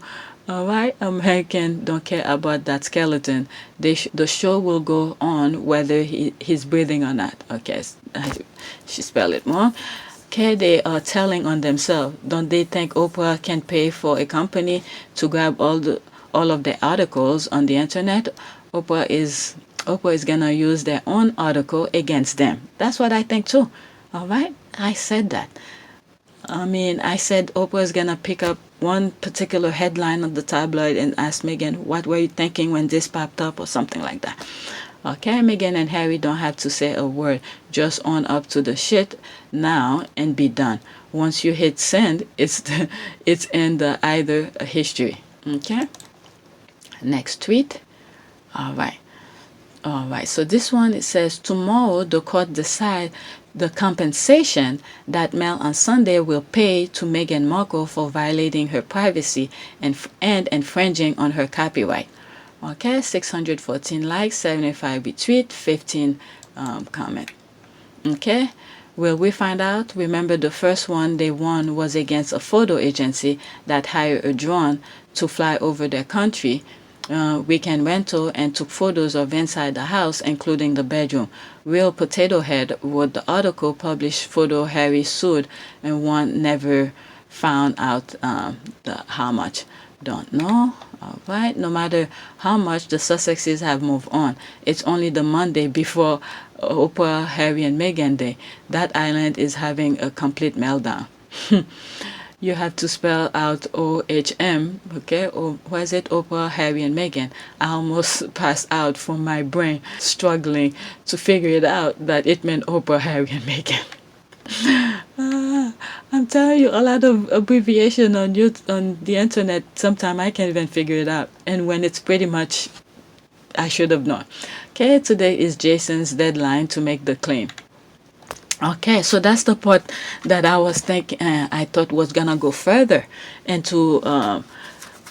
Alright, American don't care about that skeleton. The show will go on whether he's breathing or not. Okay, she spelled it wrong. Okay, they are telling on themselves. Don't they think Oprah can pay for a company to grab all of the articles on the internet? Oprah is gonna use their own article against them. That's what I think too. Alright, I said that. I said Oprah is gonna pick up one particular headline on the tabloid and asked Meghan, what were you thinking when this popped up, or something like that. Okay, Meghan and Harry don't have to say a word. Just own up to the shit now and be done. Once you hit send, it's in the either history. Okay. Next tweet. All right. So this one, it says, tomorrow the court decide the compensation that Mel on Sunday will pay to Meghan Markle for violating her privacy and infringing on her copyright. Okay, 614 likes, 75 retweet, 15 comment. Okay, will we find out? Remember, the first one they won was against a photo agency that hired a drone to fly over their country, weekend rental, and took photos of inside the house, including the bedroom. Real Potato Head wrote the article, published photo Harry sued, and one never found out how much. Don't know. All right. No matter how much, the Sussexes have moved on. It's only the Monday before Oprah, Harry, and Meghan Day. That island is having a complete meltdown. You have to spell out OHM, okay? Or was it Oprah, Harry, and Meghan? I almost passed out from my brain, struggling to figure it out that it meant Oprah, Harry, and Meghan. I'm telling you, a lot of abbreviation on the internet, sometimes I can't even figure it out. And when it's pretty much, I should have known. Okay, today is Jason's deadline to make the claim. Okay, so that's the part that I was thinking, I thought was gonna go further into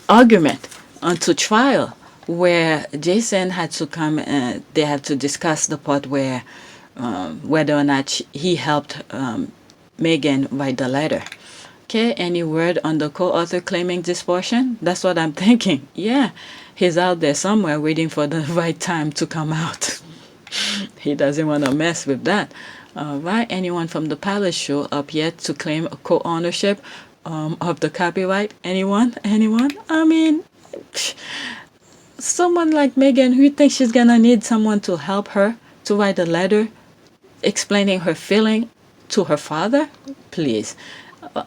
argument, onto trial, where Jason had to come and they had to discuss the part where whether or not he helped Meghan write the letter. Okay, any word on the co-author claiming this portion? That's what I'm thinking. Yeah, he's out there somewhere waiting for the right time to come out. He doesn't want to mess with that. All right, anyone from the Palace show up yet to claim a co-ownership of the copyright? Anyone? I mean, someone like Meghan, who thinks she's gonna need someone to help her to write a letter explaining her feeling to her father? Please.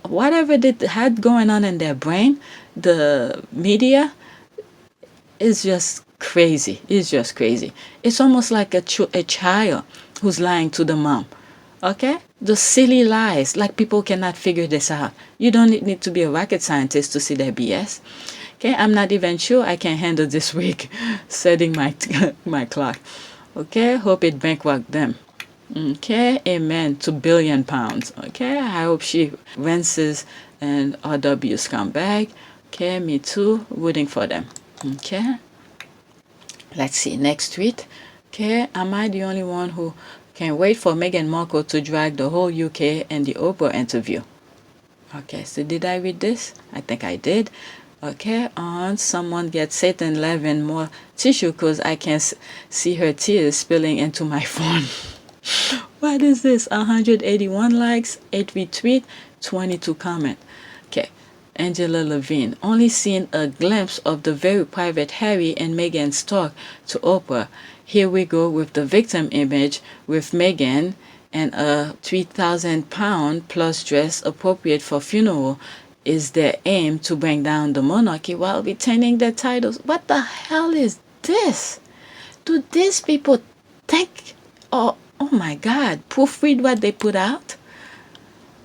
Whatever they had going on in their brain, the media is just crazy. It's just crazy. It's almost like a child who's lying to the mom. Okay? The silly lies, like people cannot figure this out. You don't need to be a rocket scientist to see their BS. Okay? I'm not even sure I can handle this week setting my clock. Okay? Hope it bankrupt them. Okay, amen to £1 billion. Okay, I hope she rinses and RWs come back. Okay, me too, rooting for them. Okay, let's see, next tweet. Okay, am I the only one who can wait for Meghan Markle to drag the whole UK and the Oprah interview? Okay, so did I read this? I think I did. Okay, on someone get Satan Levin more tissue because I can see her tears spilling into my phone. What is this? 181 likes, 8 retweet, 22 comment. Okay, Angela Levine. Only seen a glimpse of the very private Harry and Meghan's talk to Oprah. Here we go with the victim image with Meghan and a £3,000 plus dress appropriate for funeral. Is their aim to bring down the monarchy while retaining their titles? What the hell is this? Do these people think... Oh my God, proofread what they put out?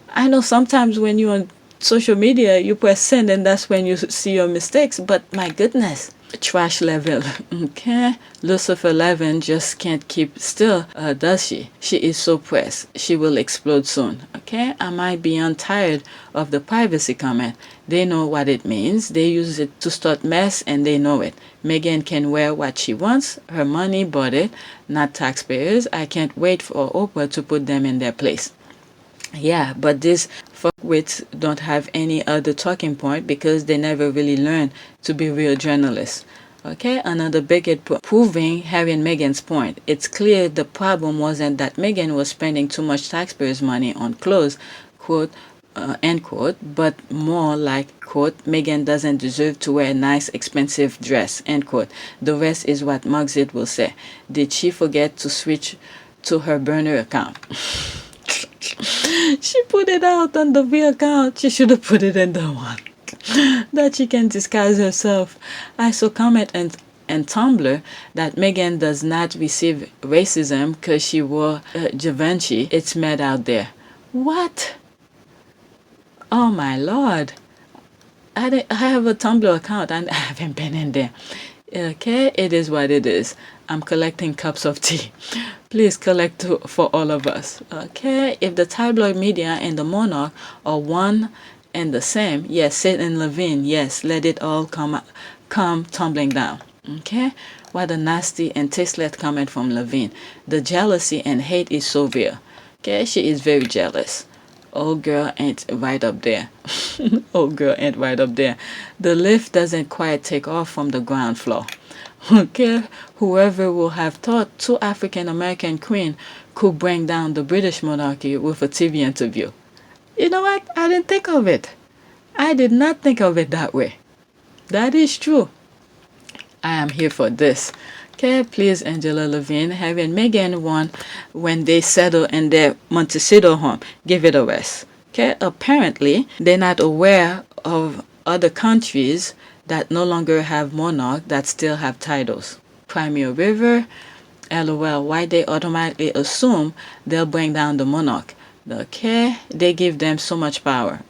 I know sometimes when you're on social media, you press send and that's when you see your mistakes, but my goodness, trash level. Okay, Lucifer Levin just can't keep still, does she? She is so pressed. She will explode soon. Okay, I might be tired of the privacy comment. They know what it means. They use it to start mess and they know it. Meghan can wear what she wants. Her money bought it, not taxpayers. I can't wait for Oprah to put them in their place. Yeah, but these fuckwits don't have any other talking point because they never really learn to be real journalists. Okay, another bigot proving Harry and Meghan's point. It's clear the problem wasn't that Meghan was spending too much taxpayers' money on clothes, quote, end quote, but more like, quote, Meghan doesn't deserve to wear a nice, expensive dress, end quote. The rest is what Mugsy will say. Did she forget to switch to her burner account? She put it out on the real account. She should have put it in the one. that she can disguise herself. I saw comment and Tumblr that Meghan does not receive racism because she wore Givenchy. It's mad out there. What? Oh my lord. I have a Tumblr account and I haven't been in there. Okay, it is what it is. I'm collecting cups of tea. Please collect for all of us. Okay, if the tabloid media and the monarch are one and the same, yes, Sid and Levine, yes, let it all come tumbling down. Okay, what a nasty and tasteless comment from Levine. The jealousy and hate is so real. Okay, she is very jealous. Old girl ain't right up there. Old girl ain't right up there. The lift doesn't quite take off from the ground floor. Okay, whoever will have thought two African American queens could bring down the British monarchy with a TV interview? You know what? I didn't think of it. I did not think of it that way. That is true. I am here for this. Okay, please, Angela Levine, Harry and Meghan won when they settle in their Montecito home. Give it a rest. Okay, apparently they're not aware of other countries that no longer have monarch that still have titles. Crimea River, LOL, why they automatically assume they'll bring down the monarch. Okay, they give them so much power.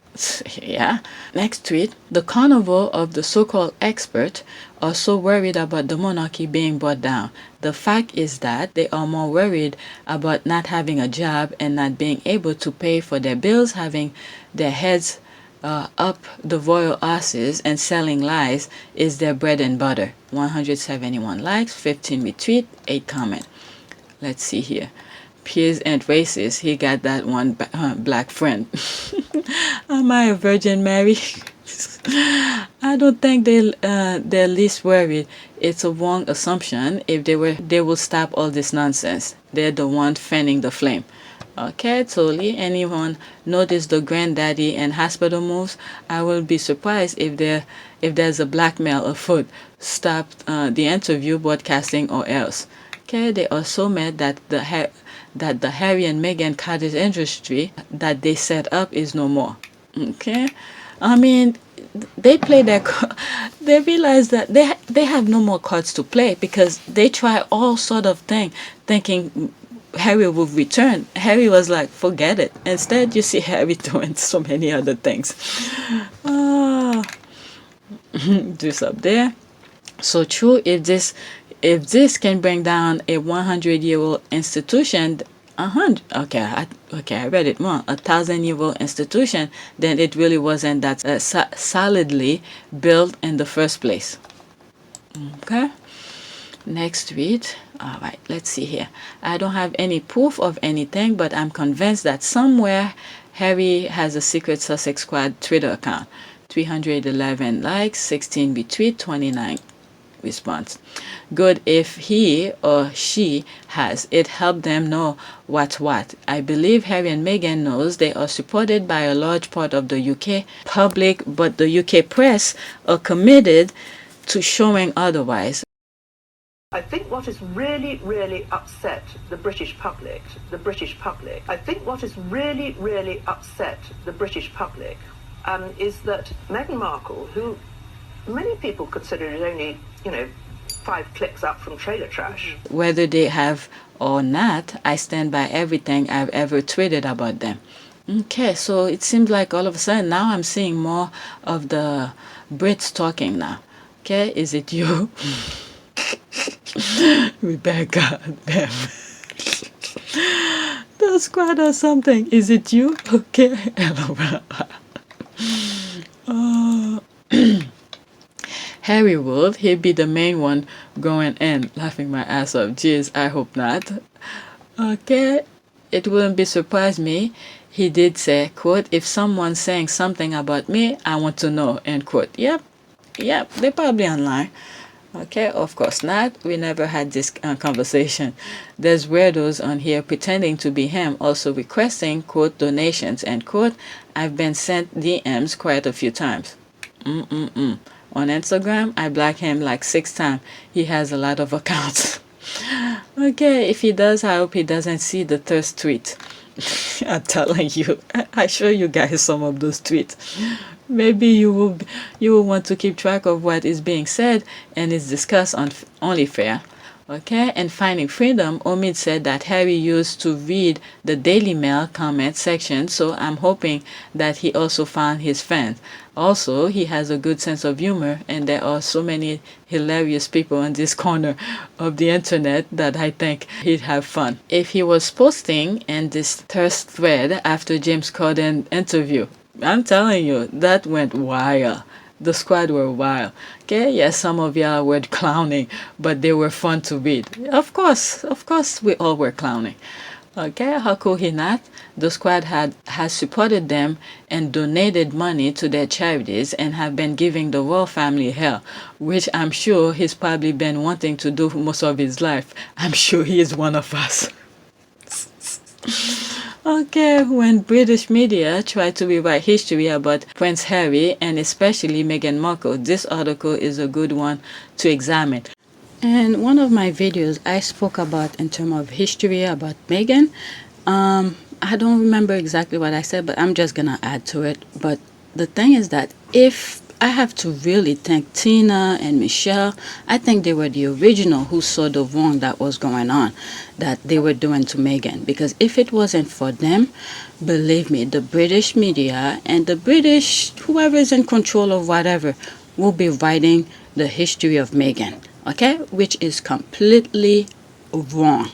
Yeah. Next tweet. The carnival of the so-called expert are so worried about the monarchy being brought down. The fact is that they are more worried about not having a job and not being able to pay for their bills, having their heads up the royal asses, and selling lies is their bread and butter. 171 likes, 15 retweet, 8 comment. Let's see here. Piers and racist. He got that one black friend. Am I a Virgin Mary? I don't think they're least worried. It's a wrong assumption. If they will stop all this nonsense. They're the one fanning the flame. Okay, totally. Anyone notice the granddaddy and hospital moves? I will be surprised if there's a blackmail afoot. Stop the interview, broadcasting, or else. Okay, they are so mad that the Harry and Meghan cottage industry that they set up is no more. Okay, I mean, they play they realize that they have no more cards to play because they try all sort of thing thinking Harry will return. Harry was like, forget it. Instead, you see Harry doing so many other things. This up there. So true. If this can bring down a 100-year-old institution, I read it wrong. 1,000-year-old institution, then it really wasn't that solidly built in the first place. Okay. Next tweet. All right, let's see here. I don't have any proof of anything, but I'm convinced that somewhere Harry has a secret Sussex Squad Twitter account. 311 likes, 16 retweet, 29 response. Good if he or she has. It helped them know what's what. I believe Harry and Meghan knows they are supported by a large part of the UK public, but the UK press are committed to showing otherwise. I think what has really, really upset the British public, I think what has really, really upset the British public is that Meghan Markle, who many people consider is only, 5 clicks up from trailer trash. Whether they have or not, I stand by everything I've ever tweeted about them. Okay, so it seems like all of a sudden now I'm seeing more of the Brits talking now. Okay, is it you? Rebecca, the squad or something. Is it you? Okay. Harry would. He'd be the main one going in, laughing my ass off. Jeez, I hope not. Okay. It wouldn't be surprise me. He did say, quote, if someone's saying something about me, I want to know, end quote. Yep, they're probably online. Okay, of course not. We never had this conversation. There's weirdos on here pretending to be him, also requesting, quote, donations, end quote. I've been sent DMs quite a few times. On Instagram, I blocked him like 6 times. He has a lot of accounts. Okay, if he does, I hope he doesn't see the thirst tweet. I'm telling you, I show you guys some of those tweets. Maybe you will want to keep track of what is being said and is discussed on Only Fair. Okay, and Finding Freedom, Omid said that Harry used to read the Daily Mail comment section, so I'm hoping that he also found his fans. Also, he has a good sense of humor, and there are so many hilarious people in this corner of the internet that I think he'd have fun. If he was posting in this thirst thread after James Corden interview, I'm telling you, that went wild. The squad were wild. Okay, yes, some of y'all were clowning, but they were fun to read. Of course, we all were clowning. Okay, how cool he not? The squad has supported them and donated money to their charities and have been giving the royal family hell, which I'm sure he's probably been wanting to do most of his life. I'm sure he is one of us. Okay, when British media try to rewrite history about Prince Harry and especially Meghan Markle, this article is a good one to examine. In one of my videos, I spoke about in terms of history about Meghan. I don't remember exactly what I said, but I'm just gonna add to it. But the thing is that if I have to really thank Tina and Michelle, I think they were the original who saw the wrong that was going on, that they were doing to Meghan. Because if it wasn't for them, believe me, the British media and the British, whoever is in control of whatever, will be writing the history of Meghan, okay? Which is completely wrong.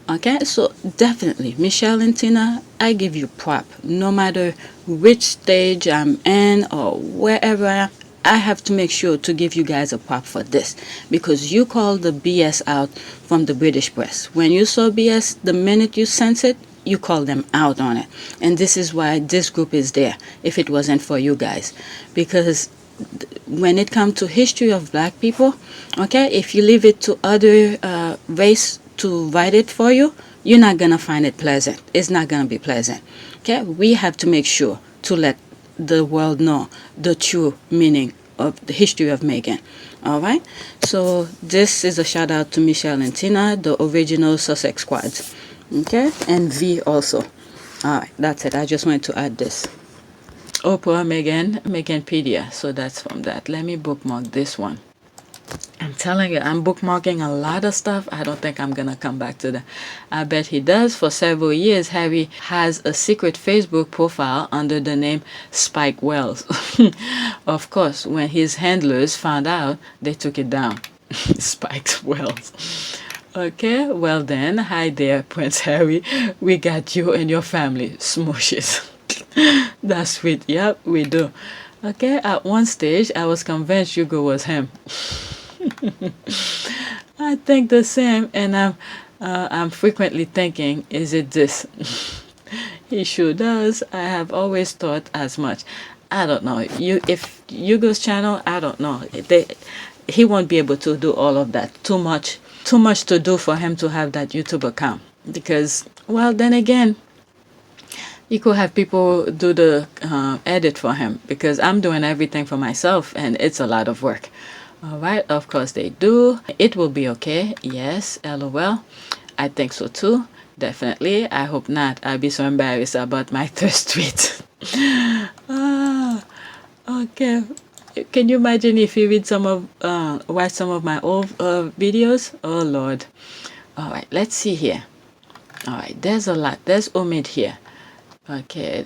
Okay, so definitely, Michelle and Tina, I give you prop. No matter which stage I'm in or wherever I am, I have to make sure to give you guys a prop for this. Because you call the BS out from the British press. When you saw BS, the minute you sense it, you call them out on it. And this is why this group is there, if it wasn't for you guys. Because when it comes to history of black people, okay, if you leave it to other race to write it for you, you're not gonna find it pleasant. It's not gonna be pleasant. Okay, we have to make sure to let the world know the true meaning of the history of Meghan. All right, so this is a shout out to Michelle and Tina, the original Sussex squads. Okay, and V also. All right, that's it. I just wanted to add this. Oprah, Meghanpedia. So that's from that. Let me bookmark this one. I'm telling you, I'm bookmarking a lot of stuff. I don't think I'm gonna come back to that. I bet he does. For several years, Harry has a secret Facebook profile under the name Spike Wells. Of course, when his handlers found out, they took it down. Spike Wells. Okay, well then, hi there, Prince Harry. We got you and your family. Smooshes. That's sweet. Yep, we do. Okay, at one stage, I was convinced Hugo was him. I think the same, and I'm frequently thinking, is it this? He sure does. I have always thought as much. I don't know. If Hugo's channel, I don't know. He won't be able to do all of that. Too much to do for him to have that YouTube account. Because, well, then again, you could have people do the edit for him, because I'm doing everything for myself and it's a lot of work. All right, of course they do. It will be okay. Yes, LOL. I think so too. Definitely. I hope not. I'll be so embarrassed about my thirst tweet. Okay. Can you imagine if you watch some of my old videos? Oh Lord. All right, let's see here. All right, there's a lot. There's Omid here. Okay,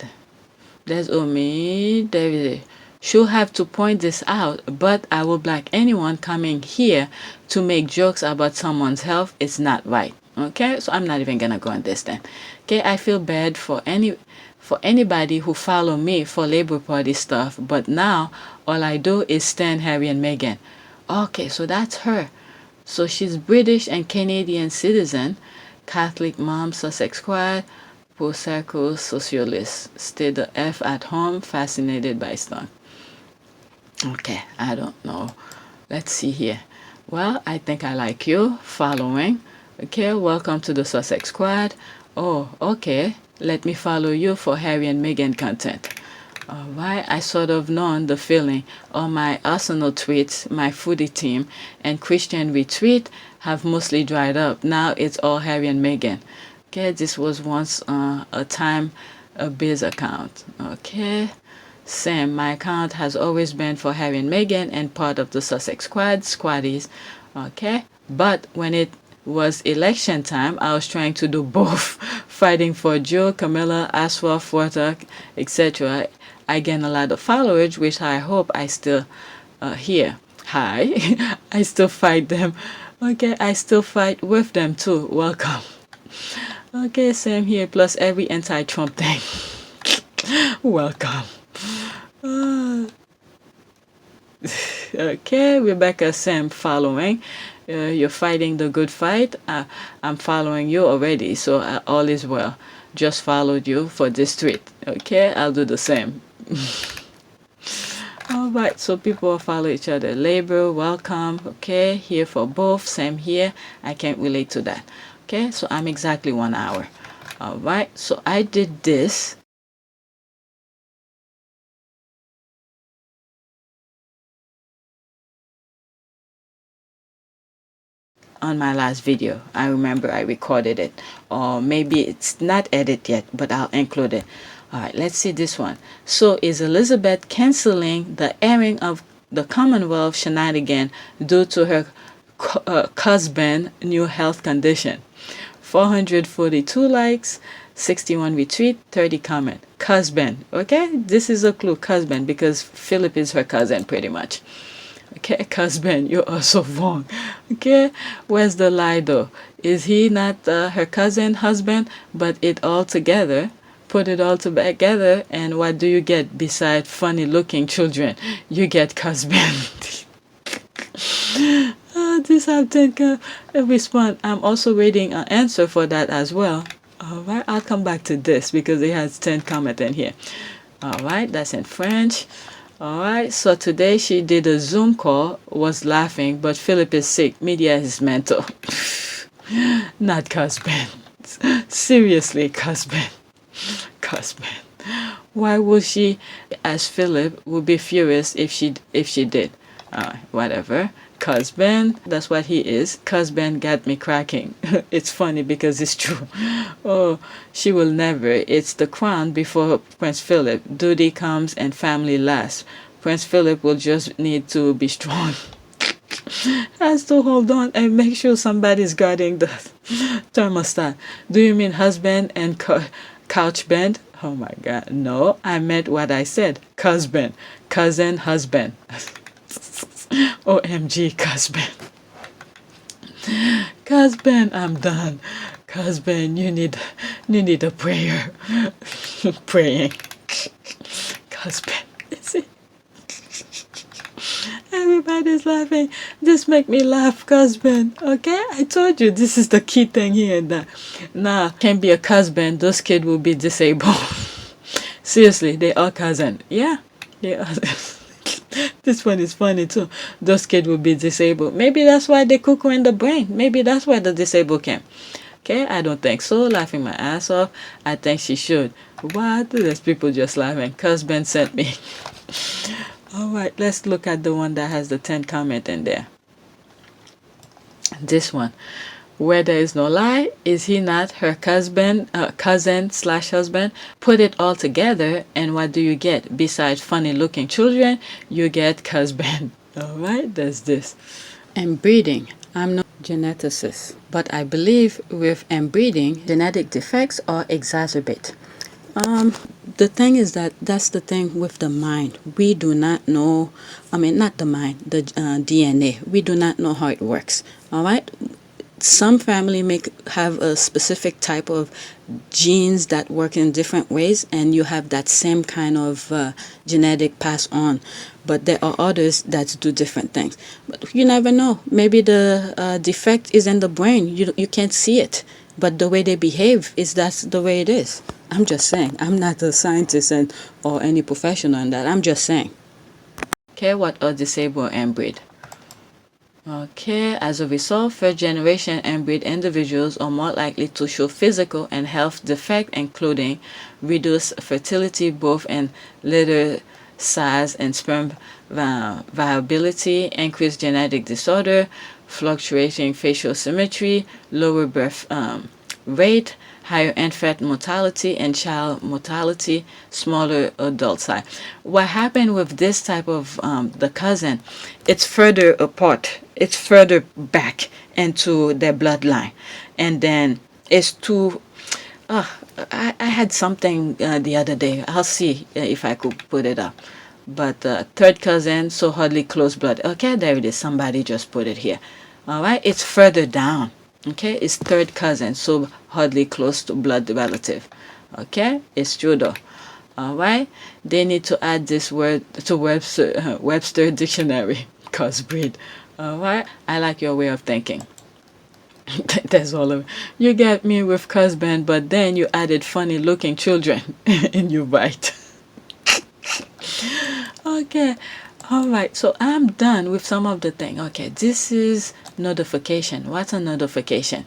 there's Omid. There is. Should have to point this out, but I will block anyone coming here to make jokes about someone's health. It's not right. Okay, so I'm not even gonna go on this then. Okay, I feel bad for anybody who follow me for Labour Party stuff, but now all I do is stand Harry and Meghan. Okay, so that's her. So she's British and Canadian citizen, Catholic mom, Sussex squad, pro-circle socialist, stay the F at home, fascinated by stuff. Okay, I don't know. Let's see here. Well, I think I like you. Following. Okay, welcome to the Sussex squad. Oh, okay. Let me follow you for Harry and Meghan content. Alright, I sort of known the feeling. All my Arsenal tweets, my foodie team, and Christian retweet have mostly dried up. Now it's all Harry and Meghan. Okay, this was once a time a biz account. Okay, Sam, my account has always been for having Megan and part of the Sussex squaddies. Okay, but when it was election time, I was trying to do both, fighting for Joe, Camilla, Aswa, Forta, etc. I gained a lot of followers, which I hope I still here. Hi, I still fight them. Okay, I still fight with them too. Welcome. Okay, same here, plus every anti-Trump thing. Welcome. Okay, Rebecca, Sam following. You're fighting the good fight. I'm following you already, so all is well. Just followed you for this tweet. Okay, I'll do the same. All right, so people follow each other. Labor, welcome. Okay, here for both. Same here. I can't relate to that. Okay, so I'm exactly 1 hour. All right, so I did this. On my last video, I remember I recorded it, or maybe it's not edited yet, but I'll include it. All right, let's see this one. So is Elizabeth canceling the airing of the Commonwealth shenanigan due to her husband's new health condition? 442 likes, 61 retweet, 30 comment. Husband, okay, this is a clue. Husband, because Philip is her cousin pretty much. Okay, husband, you're also wrong. Okay, where's the lie though? Is he not her cousin husband? But it all together, put it all together, and what do you get besides funny looking children? You get husband. This have 10 response. I'm also waiting an answer for that as well. All right, I'll come back to this because it has 10 comment in here. All right, that's in French. All right, so today she did a Zoom call, was laughing, but Philip is sick. Media is mental. Not husband. Seriously, husband. Husband. Why would she, as Philip, would be furious if she did? Whatever. Husband, that's what he is. Husband got me cracking. It's funny because it's true. Oh, she will never. It's the crown before Prince Philip. Duty comes and family last. Prince Philip will just need to be strong. Has to hold on and make sure somebody's guarding the thermostat. Do you mean husband and couch band? Oh my God. No, I meant what I said. Husband. Cousin, husband. OMG, husband. Husband, I'm done. Husband, you need a prayer. Praying. Husband. Everybody's laughing. This make me laugh, husband. Okay? I told you this is the key thing here. That nah, can't be a husband. Those kids will be disabled. Seriously, they are cousin. Yeah, they are. This one is funny too. Those kids will be disabled. Maybe that's why they cuckoo in the brain. Maybe that's why the disabled came. Okay, I don't think so. Laughing my ass off. I think she should. What? There's people just laughing. Husband sent me. Alright, let's look at the one that has the 10 comment in there. This one. Where there is no lie, is he not her cousin/husband? Put it all together, and what do you get? Besides funny looking children, you get husband. Alright, there's this. Inbreeding. I'm no geneticist, but I believe with inbreeding, genetic defects are exacerbate. The thing is that's the thing with the mind. We do not know, not the mind, the DNA. We do not know how it works. Alright? Some family may have a specific type of genes that work in different ways, and you have that same kind of genetic pass on. But there are others that do different things. But you never know. Maybe the defect is in the brain. You can't see it. But the way they behave that's the way it is. I'm just saying. I'm not a scientist or any professional in that. I'm just saying. Okay, what are disabled and breed? Okay, as a result, first generation inbreed individuals are more likely to show physical and health defects, including reduced fertility both in litter size and sperm viability, increased genetic disorder, fluctuating facial symmetry, lower birth rate, higher infant mortality and child mortality, smaller adult size. What happened with this type of the cousin, it's further apart, it's further back into their bloodline, and then it's too I had something the other day. I'll see if I could put it up. But third cousin, so hardly close blood. Okay, there it is. Somebody just put it here. All right, it's further down. Okay, it's third cousin, so hardly close to blood relative. Okay, it's true though. All right, they need to add this word to Webster dictionary. Crossbreed. All right, I like your way of thinking. That's all of it. You get me with husband, but then you added funny looking children and you right. Okay, all right, so I'm done with some of the thing. Okay, this is notification. What's a notification?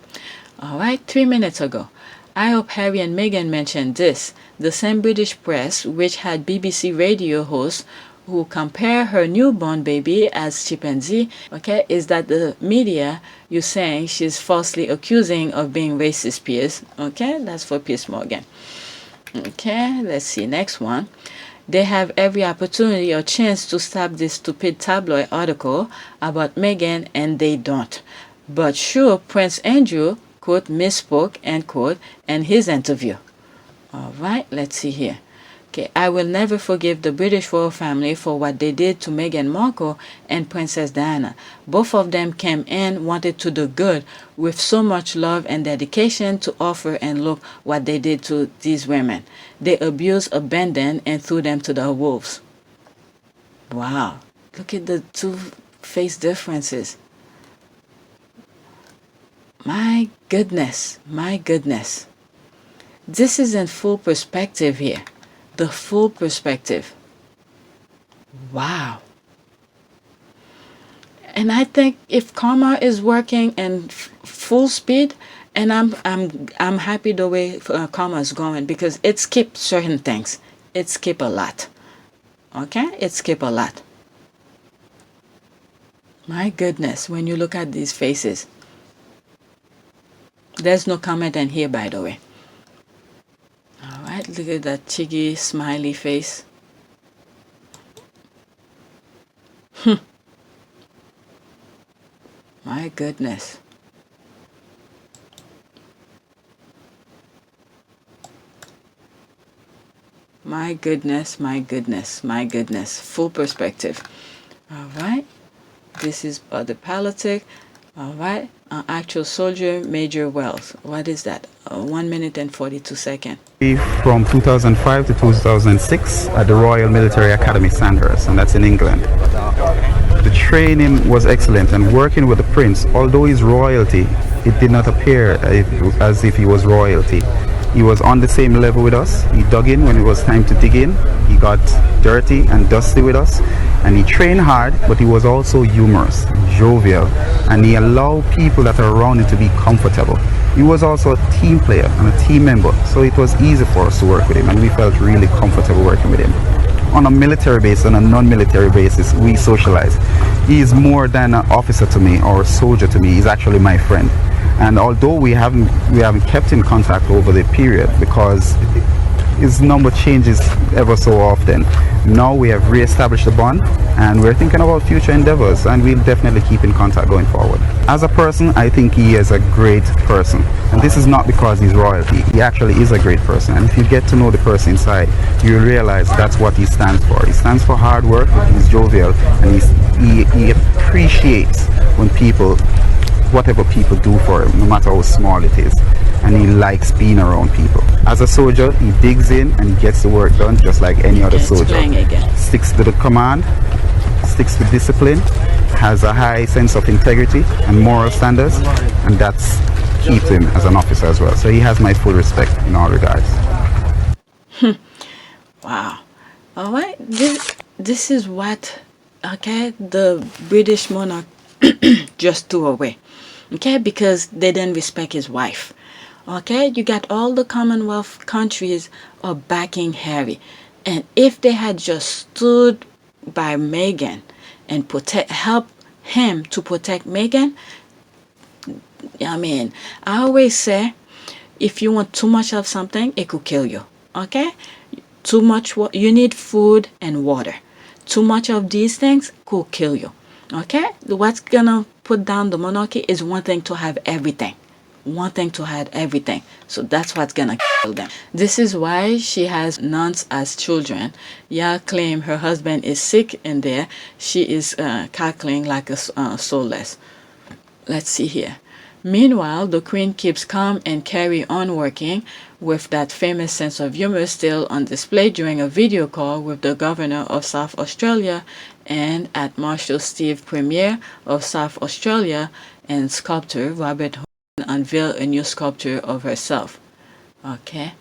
All right, 3 minutes ago, I hope Harry and Meghan mentioned this. The same British press which had BBC radio hosts who compare her newborn baby as chimpanzee, okay, is that the media you're saying she's falsely accusing of being racist, Piers. Okay, that's for Piers Morgan. Okay, let's see, next one. They have every opportunity or chance to stop this stupid tabloid article about Meghan, and they don't. But sure, Prince Andrew, quote, misspoke, end quote, in his interview. All right, let's see here. Okay, I will never forgive the British royal family for what they did to Meghan Markle and Princess Diana. Both of them came in, wanted to do good, with so much love and dedication to offer, and look what they did to these women. They abused, abandoned, and threw them to the wolves. Wow, look at the two face differences. My goodness, my goodness. This is in full perspective here. The full perspective. Wow. And I think if karma is working in full speed, and I'm happy the way karma is going, because it skips certain things. It skips a lot. Okay? It skips a lot. My goodness, when you look at these faces. There's no comment in here, by the way. All right, look at that cheeky, smiley face. My goodness. My goodness, my goodness, my goodness. Full perspective. All right. This is the politic. All right. Actual soldier, Major Wells. What is that? 1 minute and 42 seconds. From 2005 to 2006 at the Royal Military Academy Sandhurst, and that's in England. The training was excellent, and working with the prince, although he's royalty, it did not appear as if he was royalty. He was on the same level with us. He dug in when it was time to dig in. He got dirty and dusty with us, and he trained hard, but he was also humorous, jovial, and he allowed people that are around him to be comfortable. He was also a team player and a team member, so it was easy for us to work with him, and we felt really comfortable working with him. On a military basis and a non-military basis, we socialize. He is more than an officer to me or a soldier to me. He's actually my friend. And although we haven't kept in contact over the period, because his number changes ever so often, now we have re-established a bond, and we're thinking about future endeavors, and we'll definitely keep in contact going forward. As a person, I think he is a great person, and this is not because he's royalty. He actually is a great person, and if you get to know the person inside, you realize that's what he stands for. He stands for hard work, he's jovial, and he appreciates when people, whatever people do for him, no matter how small it is, and he likes being around people. As a soldier, he digs in and he gets the work done just like any other soldier. Sticks to the command, sticks to discipline, has a high sense of integrity and moral standards, and that's keeps him as an officer as well. So he has my full respect in all regards. Wow. All right, this is what, okay, the British monarch just threw away. Okay, because they didn't respect his wife. Okay, you got all the Commonwealth countries are backing Harry. And if they had just stood by Meghan and help him to protect Meghan, I mean, I always say, if you want too much of something, it could kill you. Okay? Too much, you need food and water. Too much of these things could kill you. Okay? What's gonna put down the monarchy is wanting to have everything. Wanting to have everything. So that's what's gonna kill them. This is why she has nuns as children. Claim her husband is sick in there. She is cackling like a soulless. Let's see here. Meanwhile, the Queen keeps calm and carry on working with that famous sense of humor still on display during a video call with the Governor of South Australia and at Marshal Steve Premier of South Australia and sculptor Robert unveil a new sculpture of herself. Okay.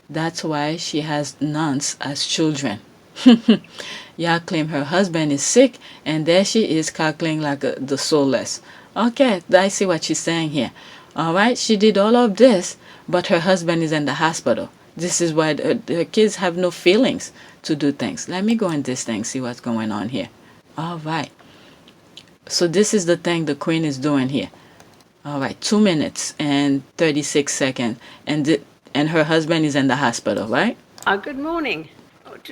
That's why she has nuns as children. Claim her husband is sick, and there she is cackling like the soulless. Okay, I see what she's saying here. All right, she did all of this, but her husband is in the hospital. This is why her kids have no feelings to do things. Let me go in this thing, see what's going on here. All right. So this is the thing the Queen is doing here. All right, 2 minutes and 36 seconds, and her husband is in the hospital, right? Good morning.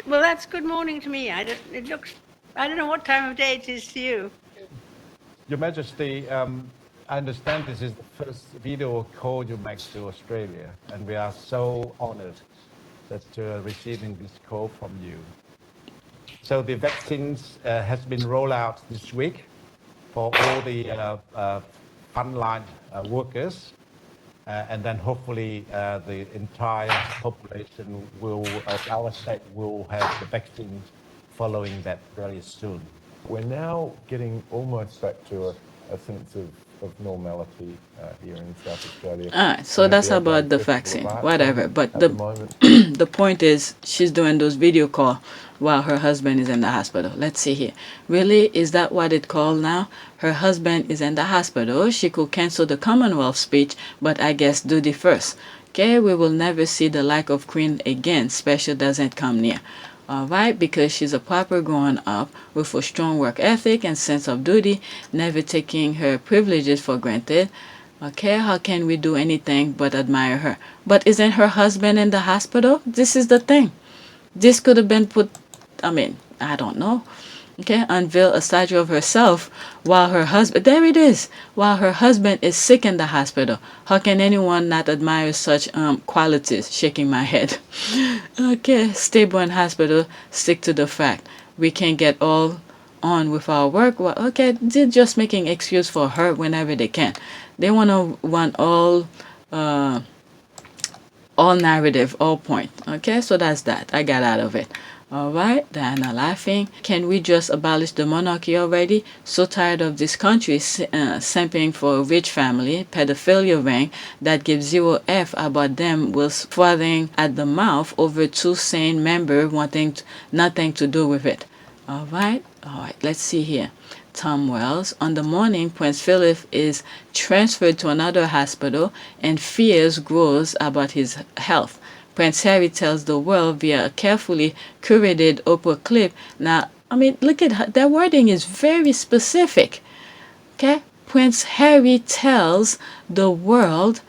Well, that's good morning to me. I don't know what time of day it is to you. Your Majesty, I understand this is the first video call you make to Australia, and we are so honored that receiving this call from you. So the vaccines has been rolled out this week for all the frontline workers, and then hopefully the entire population will, our state will have the vaccines following that very soon. We're now getting almost back to a sense of normality here in South Australia. All right, so that's about the vaccine, whatever. But the the point is, she's doing those video calls while her husband is in the hospital. Let's see here. Really, is that what it called now? Her husband is in the hospital. She could cancel the Commonwealth speech, but I guess duty first. Okay, we will never see the like of Queen again. Special doesn't come near. All right, because she's a proper grown up with a strong work ethic and sense of duty, never taking her privileges for granted. Okay, how can we do anything but admire her? But isn't her husband in the hospital? This is the thing. This could have been put, I don't know. Okay, unveil a statue of herself while her husband, there it is, while her husband is sick in the hospital. How can anyone not admire such qualities? Shaking my head. Okay, stable in hospital, stick to the fact. We can't get all on with our work. Well, okay, they're just making excuse for her whenever they can. They want all narrative, all point. Okay, so that's that. I got out of it. All right, Diana laughing. Can we just abolish the monarchy already? So tired of this country simping for a rich family, pedophilia ring that gives 0 F about them was frothing at the mouth over 2 sane members wanting nothing to do with it. All right, let's see here. Tom Wells. On the morning, Prince Philip is transferred to another hospital and fears grows about his health. Prince Harry tells the world via a carefully curated Oprah clip. Now, look at her. Their wording is very specific. Okay? Prince Harry tells the world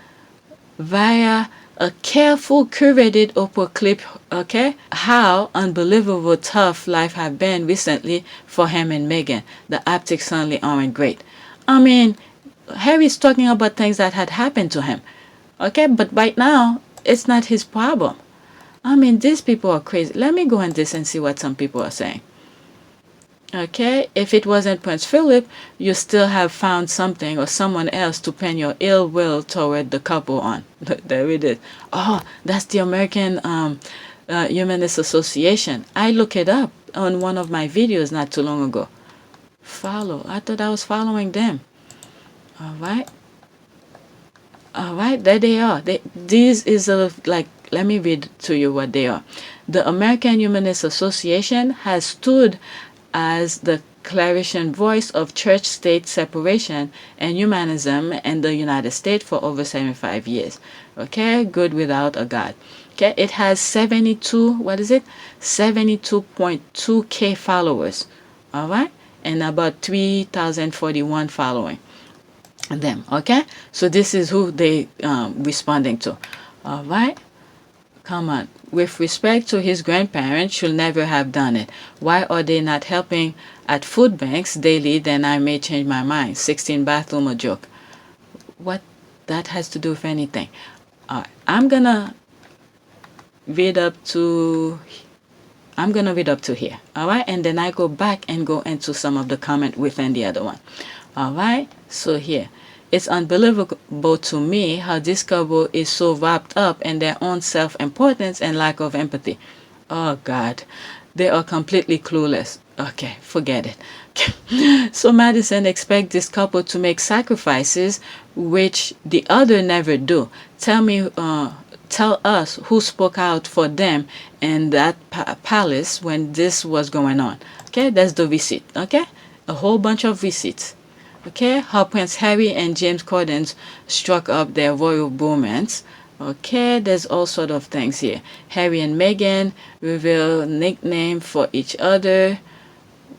via a careful curated Oprah clip, okay, how unbelievable tough life have been recently for him and Meghan. The optics certainly aren't great. Harry's talking about things that had happened to him. Okay, but right now, it's not his problem. These people are crazy. Let me go in this and see what some people are saying. Okay, if it wasn't Prince Philip, you still have found something or someone else to pin your ill will toward the couple on. There it is. Oh, that's the American Humanist Association. I looked it up on one of my videos not too long ago. Follow. I thought I was following them. All right, there they are. These is let me read to you what they are. The American Humanist Association has stood as the clarion voice of church-state separation and humanism in the United States for over 75 years. Okay, good without a God. Okay, it has 72.2K followers. All right, and about 3,041 following. them. Okay, so this is who they responding to. All right, come on. With respect to his grandparents, should never have done it. Why are they not helping at food banks daily? Then I may change my mind. 16 bathroom a joke. What that has to do with anything? I'm gonna read up to here. All right, and then I go back and go into some of the comment within the other one. All right, so here, it's unbelievable to me how this couple is so wrapped up in their own self-importance and lack of empathy. Oh God, they are completely clueless. Okay, forget it. So Madison expects this couple to make sacrifices which the other never do. Tell us who spoke out for them in that palace when this was going on. Okay, that's the receipt. Okay, a whole bunch of receipts. Okay, how Prince Harry and James Corden struck up their royal romance. Okay, there's all sort of things here. Harry and Meghan reveal nickname for each other.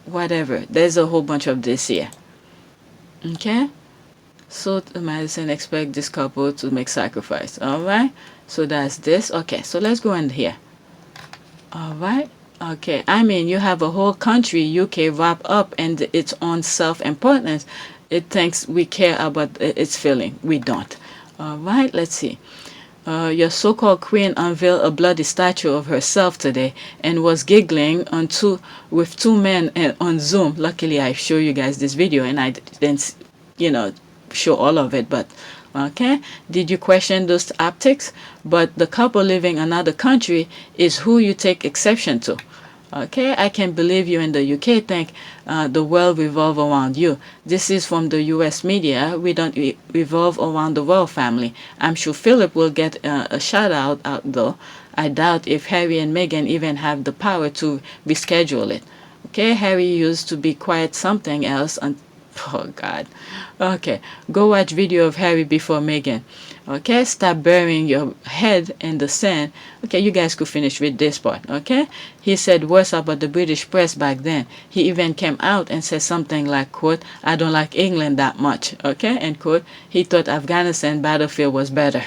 Whatever. There's a whole bunch of this here. Okay, so Madison expect this couple to make sacrifice. All right, so that's this. Okay, so let's go in here. All right. Okay, I mean, you have a whole country, UK, wrapped up in its own self-importance. It thinks we care about its feeling. We don't. All right, let's see. Your so-called queen unveiled a bloody statue of herself today and was giggling with two men on Zoom. Luckily, I show you guys this video and I didn't, show all of it, but okay. Did you question those optics? But the couple living in another country is who you take exception to. Okay, I can't believe you in the UK think the world revolves around you. This is from the US media. We don't revolve around the royal family. I'm sure Philip will get a shout out though. I doubt if Harry and Meghan even have the power to reschedule it. Okay, Harry used to be quite something else. Oh God. Okay, go watch video of Harry before Meghan. Okay, stop burying your head in the sand. Okay, you guys could finish with this part. Okay, he said worse about the British press back then. He even came out and said something like, quote, I don't like England that much. Okay, end quote. He thought Afghanistan battlefield was better.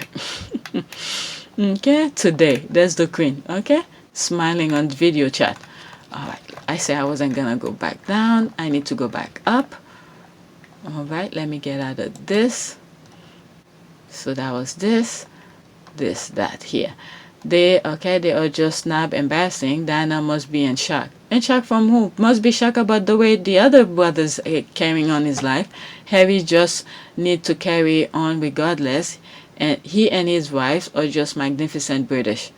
Okay, today there's the queen. Okay, smiling on video chat. All right, I said I wasn't gonna go back down. I need to go back up. All right, let me get out of this. So that was this, that here. They are just not embarrassing. Diana must be in shock. In shock from who? Must be shocked about the way the other brothers are carrying on his life. Harry just need to carry on regardless. And he and his wife are just magnificently British.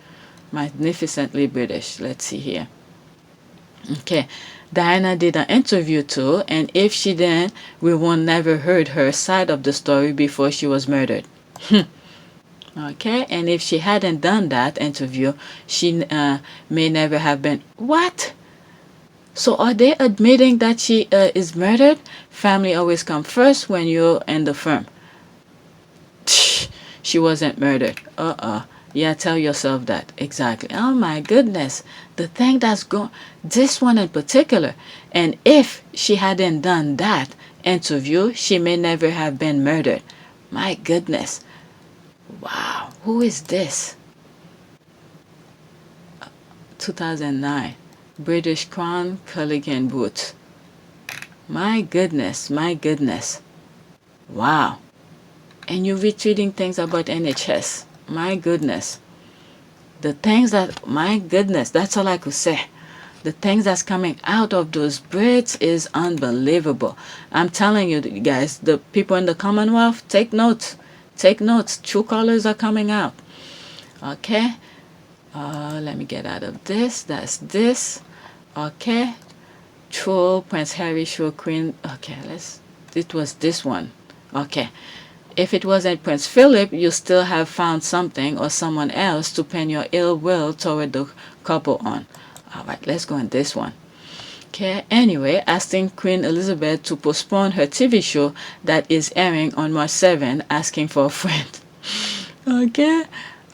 Let's see here. Okay. Diana did an interview too, and if she didn't, we won't never heard her side of the story before she was murdered. Okay, and if she hadn't done that interview, she may never have been. What? So are they admitting that she is murdered? Family always come first when you're in the firm. She wasn't murdered. Yeah, tell yourself that. Exactly. Oh my goodness. The thing that's going, this one in particular. And if she hadn't done that interview, she may never have been murdered. My goodness. Wow. Who is this? 2009. British Crown Culligan Boots. My goodness. Wow. And you're retweeting things about NHS. My goodness. The things that, my goodness, that's all I could say. The things that's coming out of those Brits is unbelievable. I'm telling you guys, the people in the Commonwealth, take notes. Take notes. True colors are coming out. Okay. Let me get out of this. That's this. Okay. Troll, Prince Harry, show Queen. Okay, it was this one. Okay. If it wasn't Prince Philip, you still have found something or someone else to pin your ill will toward the couple on. All right, let's go on this one. Okay, anyway, asking Queen Elizabeth to postpone her TV show that is airing on March 7, asking for a friend. Okay,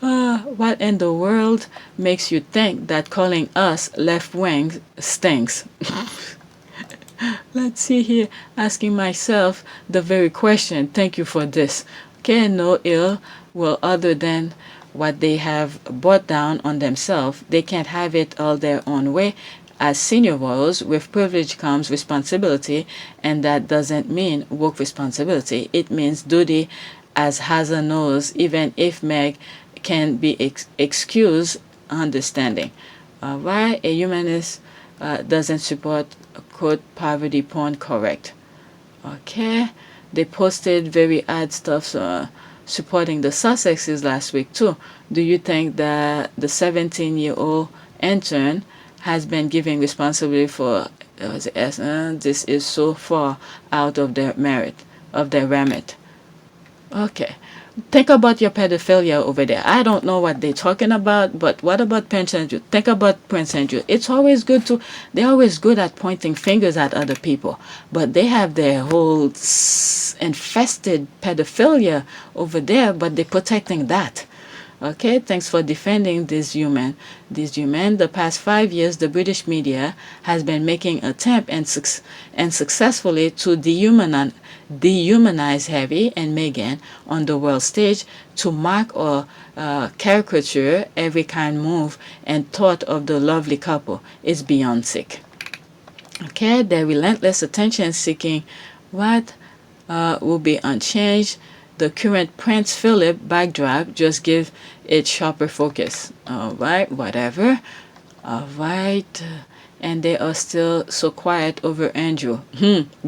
what in the world makes you think that calling us left-wing stinks? Let's see here, asking myself the very question. Thank you for this. Okay, no ill will other than what they have brought down on themselves. They can't have it all their own way. As senior royals, with privilege comes responsibility, and that doesn't mean work responsibility. It means duty, as Hazard knows, even if Meg can be excused understanding. Why a humanist doesn't support quote poverty porn, correct. Okay, they posted very odd stuff supporting the Sussexes last week too. Do you think that the 17-year-old intern has been given responsibility for this is so far out of their remit? Okay. Think about your pedophilia over there. I don't know what they're talking about, but what about Prince Andrew? Think about Prince Andrew. They're always good at pointing fingers at other people, but they have their whole infested pedophilia over there, but they're protecting that. Okay, thanks for defending these human. The past 5 years, the British media has been making attempt and successfully to dehumanize Harry and Meghan on the world stage, to mock or caricature every kind move and thought of the lovely couple. Is beyond sick. Okay, their relentless attention-seeking, what will be unchanged. The current Prince Philip backdrop just give it sharper focus. Alright, whatever. Alright. And they are still so quiet over Andrew.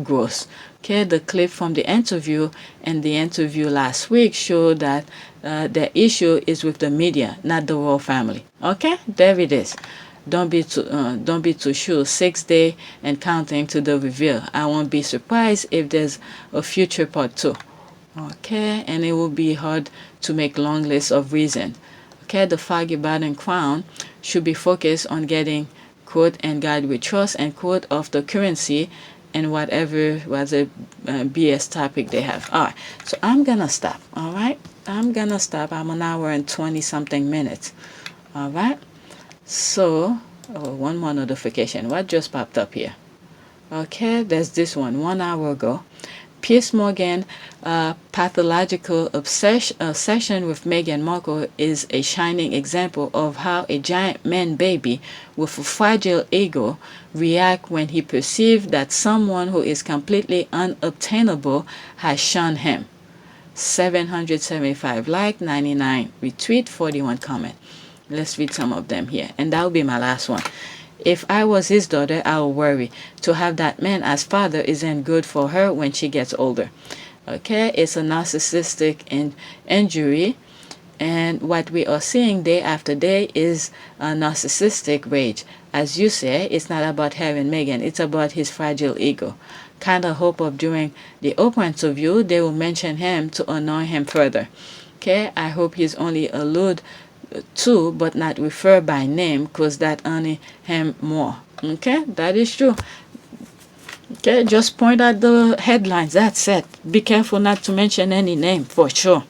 Gross. Okay, the clip from the interview and the interview last week showed that the issue is with the media, not the royal family. Okay, there it is. Don't be too sure. 6 days and counting to the reveal. I won't be surprised if there's a future part 2. Okay, and it will be hard to make long lists of reasons. Okay, the foggy bottom crown should be focused on getting quote and God we trust and quote of the currency and whatever was a BS topic they have. Alright, so I'm gonna stop. Alright, I'm gonna stop. I'm an hour and 20 something minutes. Alright, so one more notification. What just popped up here? Okay, there's this one 1 hour ago. Piers Morgan pathological obsession with Meghan Markle is a shining example of how a giant man baby with a fragile ego reacts when he perceives that someone who is completely unobtainable has shunned him. 775 like, 99 retweet, 41 comment. Let's read some of them here, and that'll be my last one. If I was his daughter, I would worry. To have that man as father isn't good for her when she gets older. Okay, it's a narcissistic injury, and what we are seeing day after day is a narcissistic rage. As you say, it's not about Harry and Meghan, it's about his fragile ego. Kind of hope of during the Oprah interview, they will mention him to annoy him further. Okay, I hope he's only allude to but not refer by name, because that only him more. Okay, that is true. Okay, just point out the headlines, that's it. Be careful not to mention any name for sure.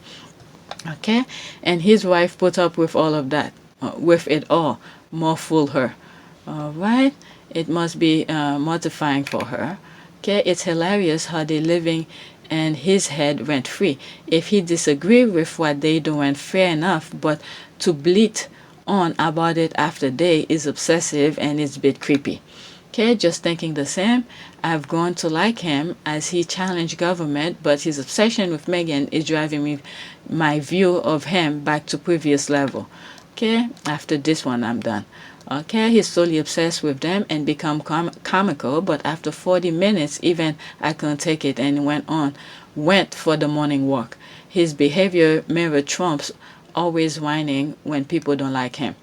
Okay, and his wife put up with all of that, with it all. More fool her. Alright, it must be mortifying for her. Okay, it's hilarious how they living in his head rent free. If he disagree with what they doing, fair enough, but to bleat on about it after day is obsessive and it's a bit creepy. Okay, just thinking the same. I've grown to like him as he challenged government, but his obsession with Meghan is driving my view of him back to previous level. Okay, after this one I'm done. Okay, he's solely obsessed with them and become comical, but after 40 minutes even I couldn't take it and went for the morning walk. His behavior mirrored Trump's, always whining when people don't like him.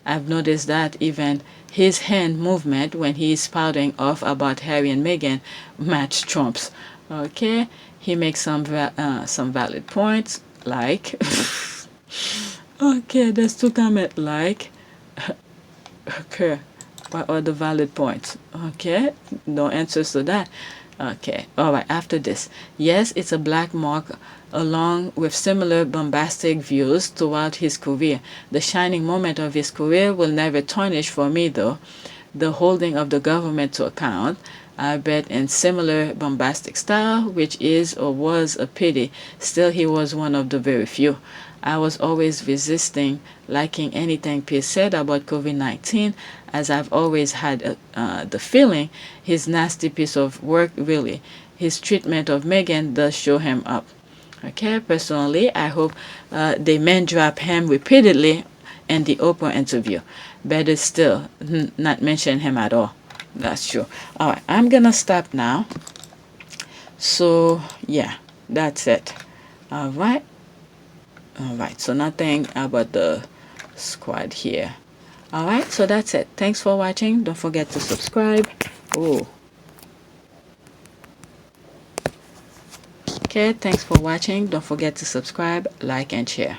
I've noticed that even his hand movement when he's spouting off about Harry and Meghan match Trump's. Okay, he makes some valid points, like okay, there's two comments like okay, what are the valid points? Okay, no answers to that. Okay, alright, after this. Yes, it's a black mark along with similar bombastic views throughout his career. The shining moment of his career will never tarnish for me though. The holding of the government to account, I bet in similar bombastic style, which is or was a pity. Still, he was one of the very few. I was always resisting liking anything Pierce said about COVID-19, as I've always had the feeling his nasty piece of work really. His treatment of Meghan does show him up. Okay, personally, I hope they man drop him repeatedly in the Oprah interview. Better still, not mention him at all. That's true. Alright, I'm gonna stop now. So, yeah, that's it. Alright. Alright, so nothing about the squad here. Alright, so that's it. Thanks for watching. Don't forget to subscribe. Oh. Okay, thanks for watching. Don't forget to subscribe, like, and share.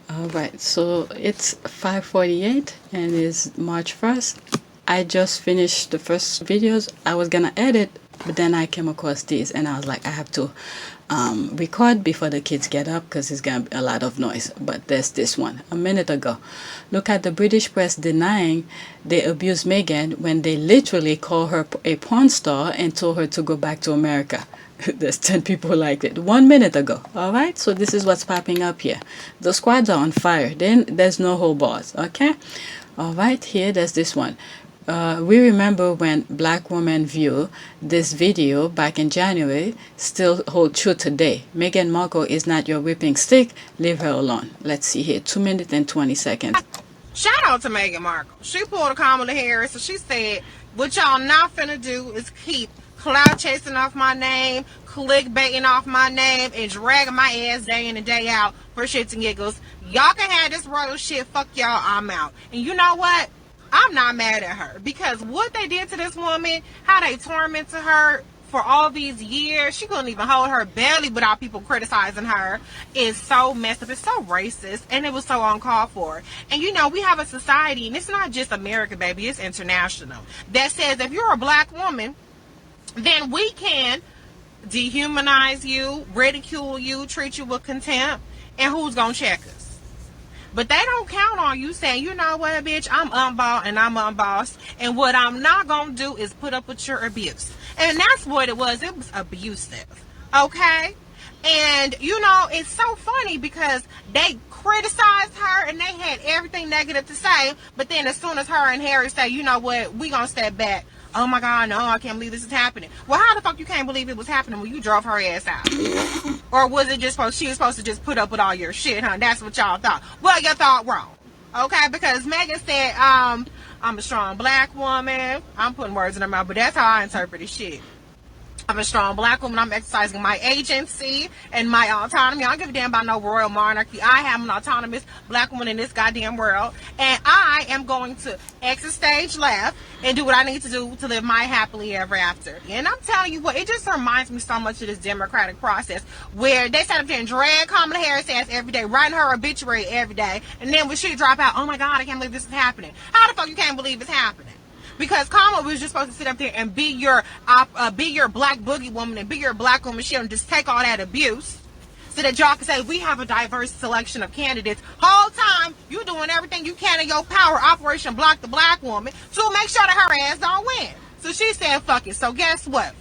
Alright, so it's 5:48 and it's March 1st. I just finished the first videos. I was gonna edit, but then I came across these and I was like, I have to record before the kids get up because it's gonna be a lot of noise. But there's this one a minute ago. Look at the British press denying they abused Meghan when they literally called her a porn star and told her to go back to America. There's 10 people like it 1 minute ago. Alright, so this is what's popping up here. The squads are on fire. Then there's no whole bars. Okay, alright, here there's this one. We remember when Black women view this video back in January still hold true today. Meghan Markle is not your whipping stick. Leave her alone. Let's see here. 2 minutes and 20 seconds. Shout out to Meghan Markle. She pulled a Kamala Harris, so she said, what y'all not finna do is keep cloud chasing off my name, clickbaiting off my name, and dragging my ass day in and day out for shits and giggles. Y'all can have this royal shit. Fuck y'all, I'm out. And you know what? I'm not mad at her, because what they did to this woman, how they tormented her for all these years, she couldn't even hold her belly without people criticizing her, is so messed up. It's so racist, and it was so uncalled for. And you know, we have a society, and it's not just America, baby, it's international, that says if you're a Black woman, then we can dehumanize you, ridicule you, treat you with contempt, and who's gonna check us? But they don't count on you saying, you know what, bitch, I'm unbossed and I'm unbossed, and what I'm not gonna do is put up with your abuse. And that's what it was. It was abusive. Okay? And, you know, it's so funny because they criticized her and they had everything negative to say, but then as soon as her and Harry say, you know what, we gonna step back. Oh my God, no, I can't believe this is happening. Well, how the fuck you can't believe it was happening when you drove her ass out? Or was it just she was supposed to just put up with all your shit, huh? That's what y'all thought. Well, you thought wrong. Okay, because Meghan said, I'm a strong Black woman. I'm putting words in her mouth, but that's how I interpret this shit. I'm a strong Black woman. I'm exercising my agency and my autonomy. I don't give a damn about no royal monarchy. I am an autonomous Black woman in this goddamn world. And I am going to exit stage left and do what I need to do to live my happily ever after. And I'm telling you what, it just reminds me so much of this democratic process where they sat up there and drag Kamala Harris ass every day, writing her obituary every day. And then when she drop out, oh my God, I can't believe this is happening. How the fuck you can't believe it's happening? Because Kamala was just supposed to sit up there and be your Black boogie woman and be your Black woman shit and just take all that abuse so that y'all can say we have a diverse selection of candidates. Whole time you doing everything you can in your power, Operation Block the Black Woman, to make sure that her ass don't win. So she said fuck it. So guess what?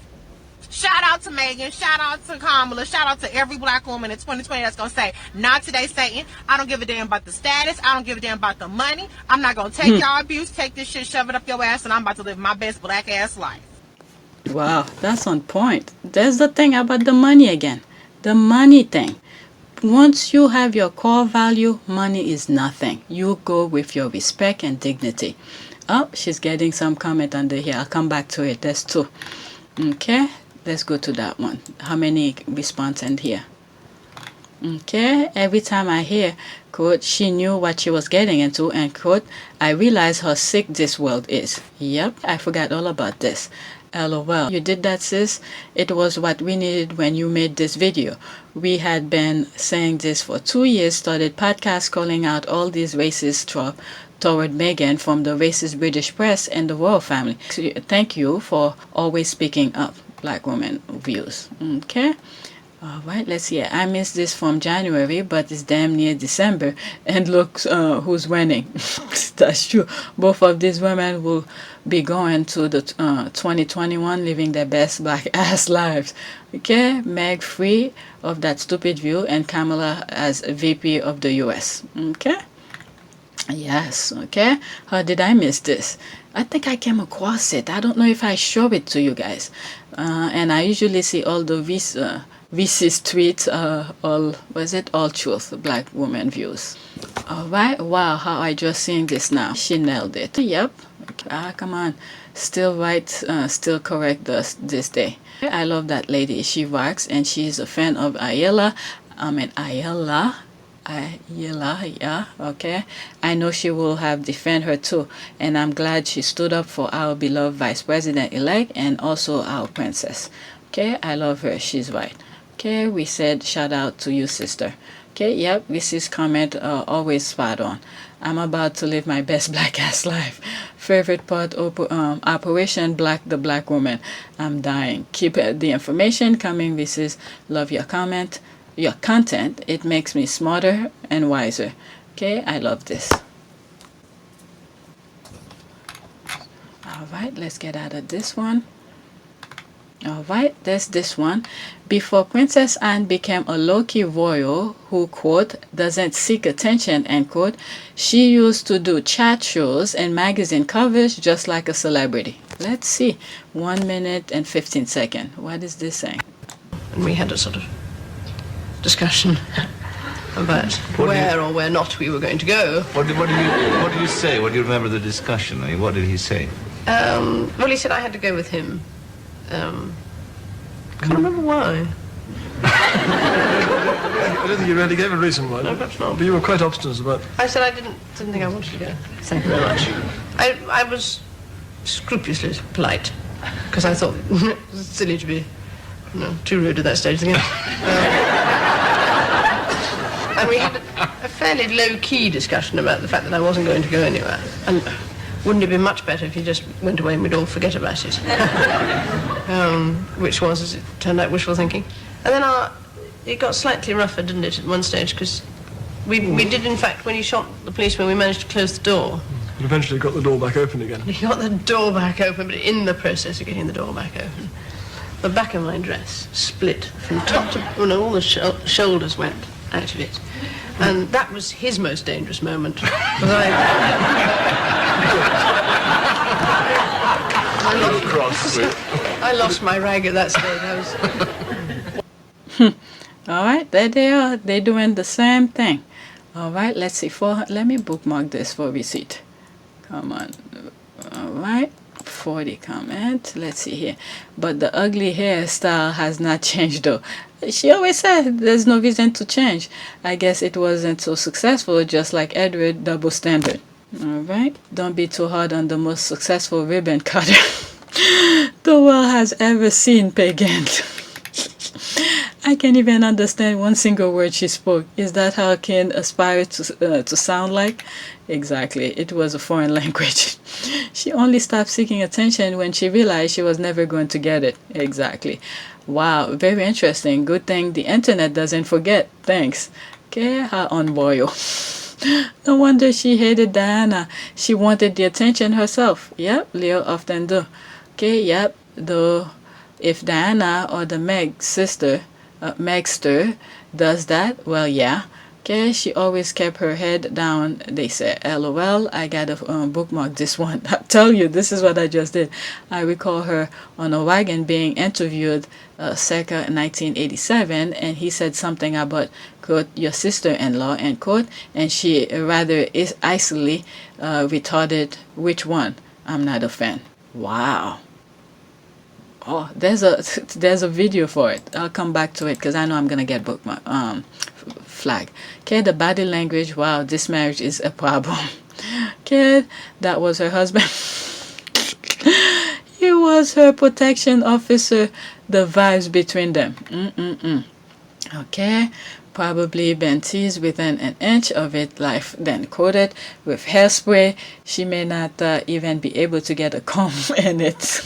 Shout out to Meghan, shout out to Kamala, shout out to every Black woman in 2020 that's going to say, not today, Satan. I don't give a damn about the status. I don't give a damn about the money. I'm not going to take y'all abuse, take this shit, shove it up your ass, and I'm about to live my best Black ass life. Wow, that's on point. There's the thing about the money again. The money thing. Once you have your core value, money is nothing. You go with your respect and dignity. Oh, she's getting some comment under here. I'll come back to it. There's two. Okay. Let's go to that one. How many response in here? Okay, every time I hear, quote, she knew what she was getting into, and quote, I realize how sick this world is. Yep, I forgot all about this. LOL. You did that, sis? It was what we needed when you made this video. We had been saying this for 2 years, started podcasts calling out all these racist toward Meghan from the racist British press and the royal family. Thank you for always speaking up. Black woman views. Okay. All right, let's see. I missed this from January, but it's damn near December. And look who's winning. That's true. Both of these women will be going to the 2021 living their best black ass lives. Okay, Meg free of that stupid view, and Kamala as VP of the US. Okay. Yes, okay. How did I miss this? I think I came across it. I don't know if I show it to you guys. And I usually see all the VC's tweets, all truth, black woman views. Alright, wow, how I just seen this now. She nailed it. Yep. Come on. Still right, still correct this day. I love that lady. She rocks, and she's a fan of Ayala, yeah, okay. I know she will have defend her too, and I'm glad she stood up for our beloved Vice President-elect and also our princess. Okay, I love her. She's right. Okay, we said shout out to you, sister. Okay, yep, this is comment always spot on. I'm about to live my best black ass life. Favorite part of Operation Black the Black Woman. I'm dying. Keep the information coming. This is love your comment. Your content, it makes me smarter and wiser. Okay, I love this. All right, let's get out of this one. All right, there's this one. Before Princess Anne became a low-key royal who, quote, doesn't seek attention, end quote, she used to do chat shows and magazine covers just like a celebrity. Let's see. 1 minute and 15 seconds. What is this saying? And we had a sort of discussion about where or where not we were going to go. What did you say? What do you remember the discussion? I mean, what did he say? Well, he said I had to go with him. Can't remember why. I don't think you really gave a reason why. No, perhaps not. But you were quite obstinate about. I said I didn't think I wanted to go. Thank you very much. I was scrupulously polite because I thought it was silly to be too rude at that stage of the game. And we had a fairly low-key discussion about the fact that I wasn't going to go anywhere. And wouldn't it be much better if you just went away and we'd all forget about it? Which was, as it turned out, wishful thinking. And then it got slightly rougher, didn't it, at one stage? Because we did, in fact, when he shot the policeman, we managed to close the door. But eventually got the door back open again. He got the door back open, but in the process of getting the door back open, the back of my dress split from top to... all the shoulders went out of it. And that was his most dangerous moment. I lost my rag at that stage. All right, there they are. They're doing the same thing. All right, let's see. Let me bookmark this for receipt. Come on. All right. 40 comment. Let's see here. But the ugly hairstyle has not changed though. She always said there's no reason to change. I guess it wasn't so successful, just like Edward, double standard. Alright. Don't be too hard on the most successful ribbon cutter the world has ever seen, Pagan. I can't even understand one single word she spoke. Is that how Ken aspired to sound like? Exactly. It was a foreign language. She only stopped seeking attention when she realized she was never going to get it. Exactly. Wow, very interesting. Good thing the internet doesn't forget. Thanks. Okay, how unroyal. No wonder she hated Diana. She wanted the attention herself. Yep, Leo often do. Okay, yep, though if Diana or the Megster does that, well, yeah. Okay, she always kept her head down, they say. LOL, I gotta bookmark this one. I tell you, this is what I just did. I recall her on a wagon being interviewed circa 1987, and he said something about, quote, your sister-in-law, end quote, and she rather icily retorted, which one? I'm not a fan. Wow. Oh, there's a video for it. I'll come back to it because I know I'm gonna get bookmark flag. Okay, the body language. Wow, this marriage is a problem. Okay, that was her husband. He was her protection officer. The vibes between them. Okay, probably been teased within an inch of it life, then coated with hairspray. She may not even be able to get a comb in it.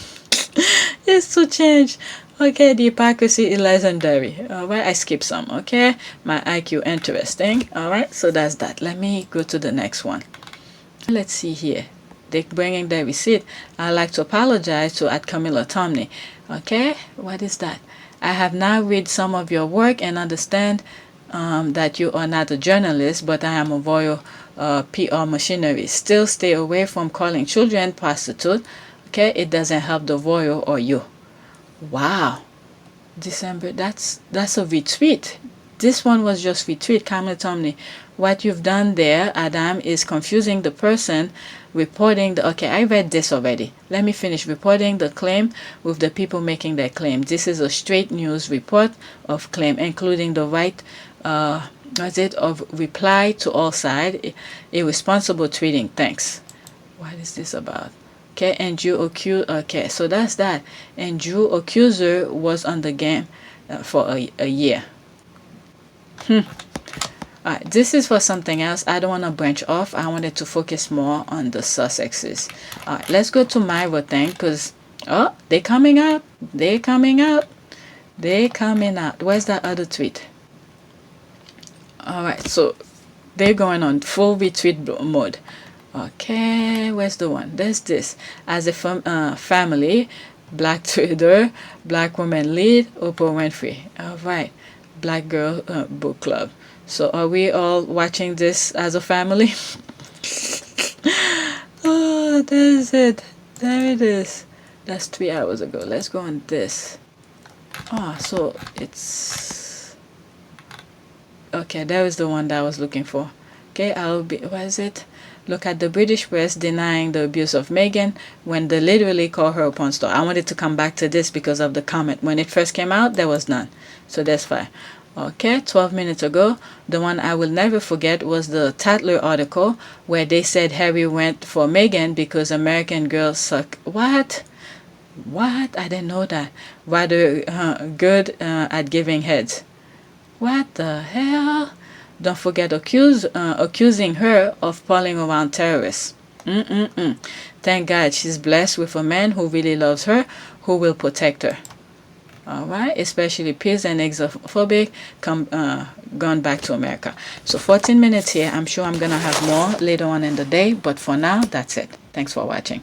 It's to change. Okay, the hypocrisy is legendary. Alright, I skipped some. Okay, my IQ interesting. Alright, so that's that. Let me go to the next one. Let's see here. They're bringing the receipt. I'd like to apologize to at Camilla Tomney. Okay, what is that? I have now read some of your work and understand that you are not a journalist, but I am a royal PR machinery. Still stay away from calling children prostitute. Okay, it doesn't help the royal or you. Wow. December, that's a retweet. This one was just retweet. Camilla Tomney, what you've done there, Adam, is confusing the person reporting the, okay, I read this already. Let me finish. Reporting the claim with the people making their claim. This is a straight news report of claim, including the right of reply to all sides. Irresponsible tweeting. Thanks. What is this about? Okay, and Drew accuse. Okay, so that's that. And Drew accuser was on the game for a year. Alright, this is for something else. I don't want to branch off. I wanted to focus more on the Sussexes. Alright, let's go to Myra thing, because they're coming out. They're coming out. They're coming out. Where's that other tweet? Alright, so they're going on full retweet mode. Okay, where's the one? There's this. As a family, Black Trader, Black Woman Lead, Oprah Winfrey. Alright, Black Girl Book Club. So are we all watching this as a family? Oh, there's it. There it is. That's 3 hours ago. Let's go on this. So it's... Okay, there is the one that I was looking for. Okay, what is it? Look at the British press denying the abuse of Meghan when they literally call her a porn star. I wanted to come back to this because of the comment. When it first came out, there was none. So that's fine. Okay, 12 minutes ago, the one I will never forget was the Tatler article where they said Harry went for Meghan because American girls suck. What? What? I didn't know that. Rather good at giving heads. What the hell? Don't forget accusing her of pulling around terrorists. Thank God she's blessed with a man who really loves her, who will protect her. Alright, especially peers and xenophobic gone back to America. So 14 minutes here. I'm sure I'm going to have more later on in the day, but for now, that's it. Thanks for watching.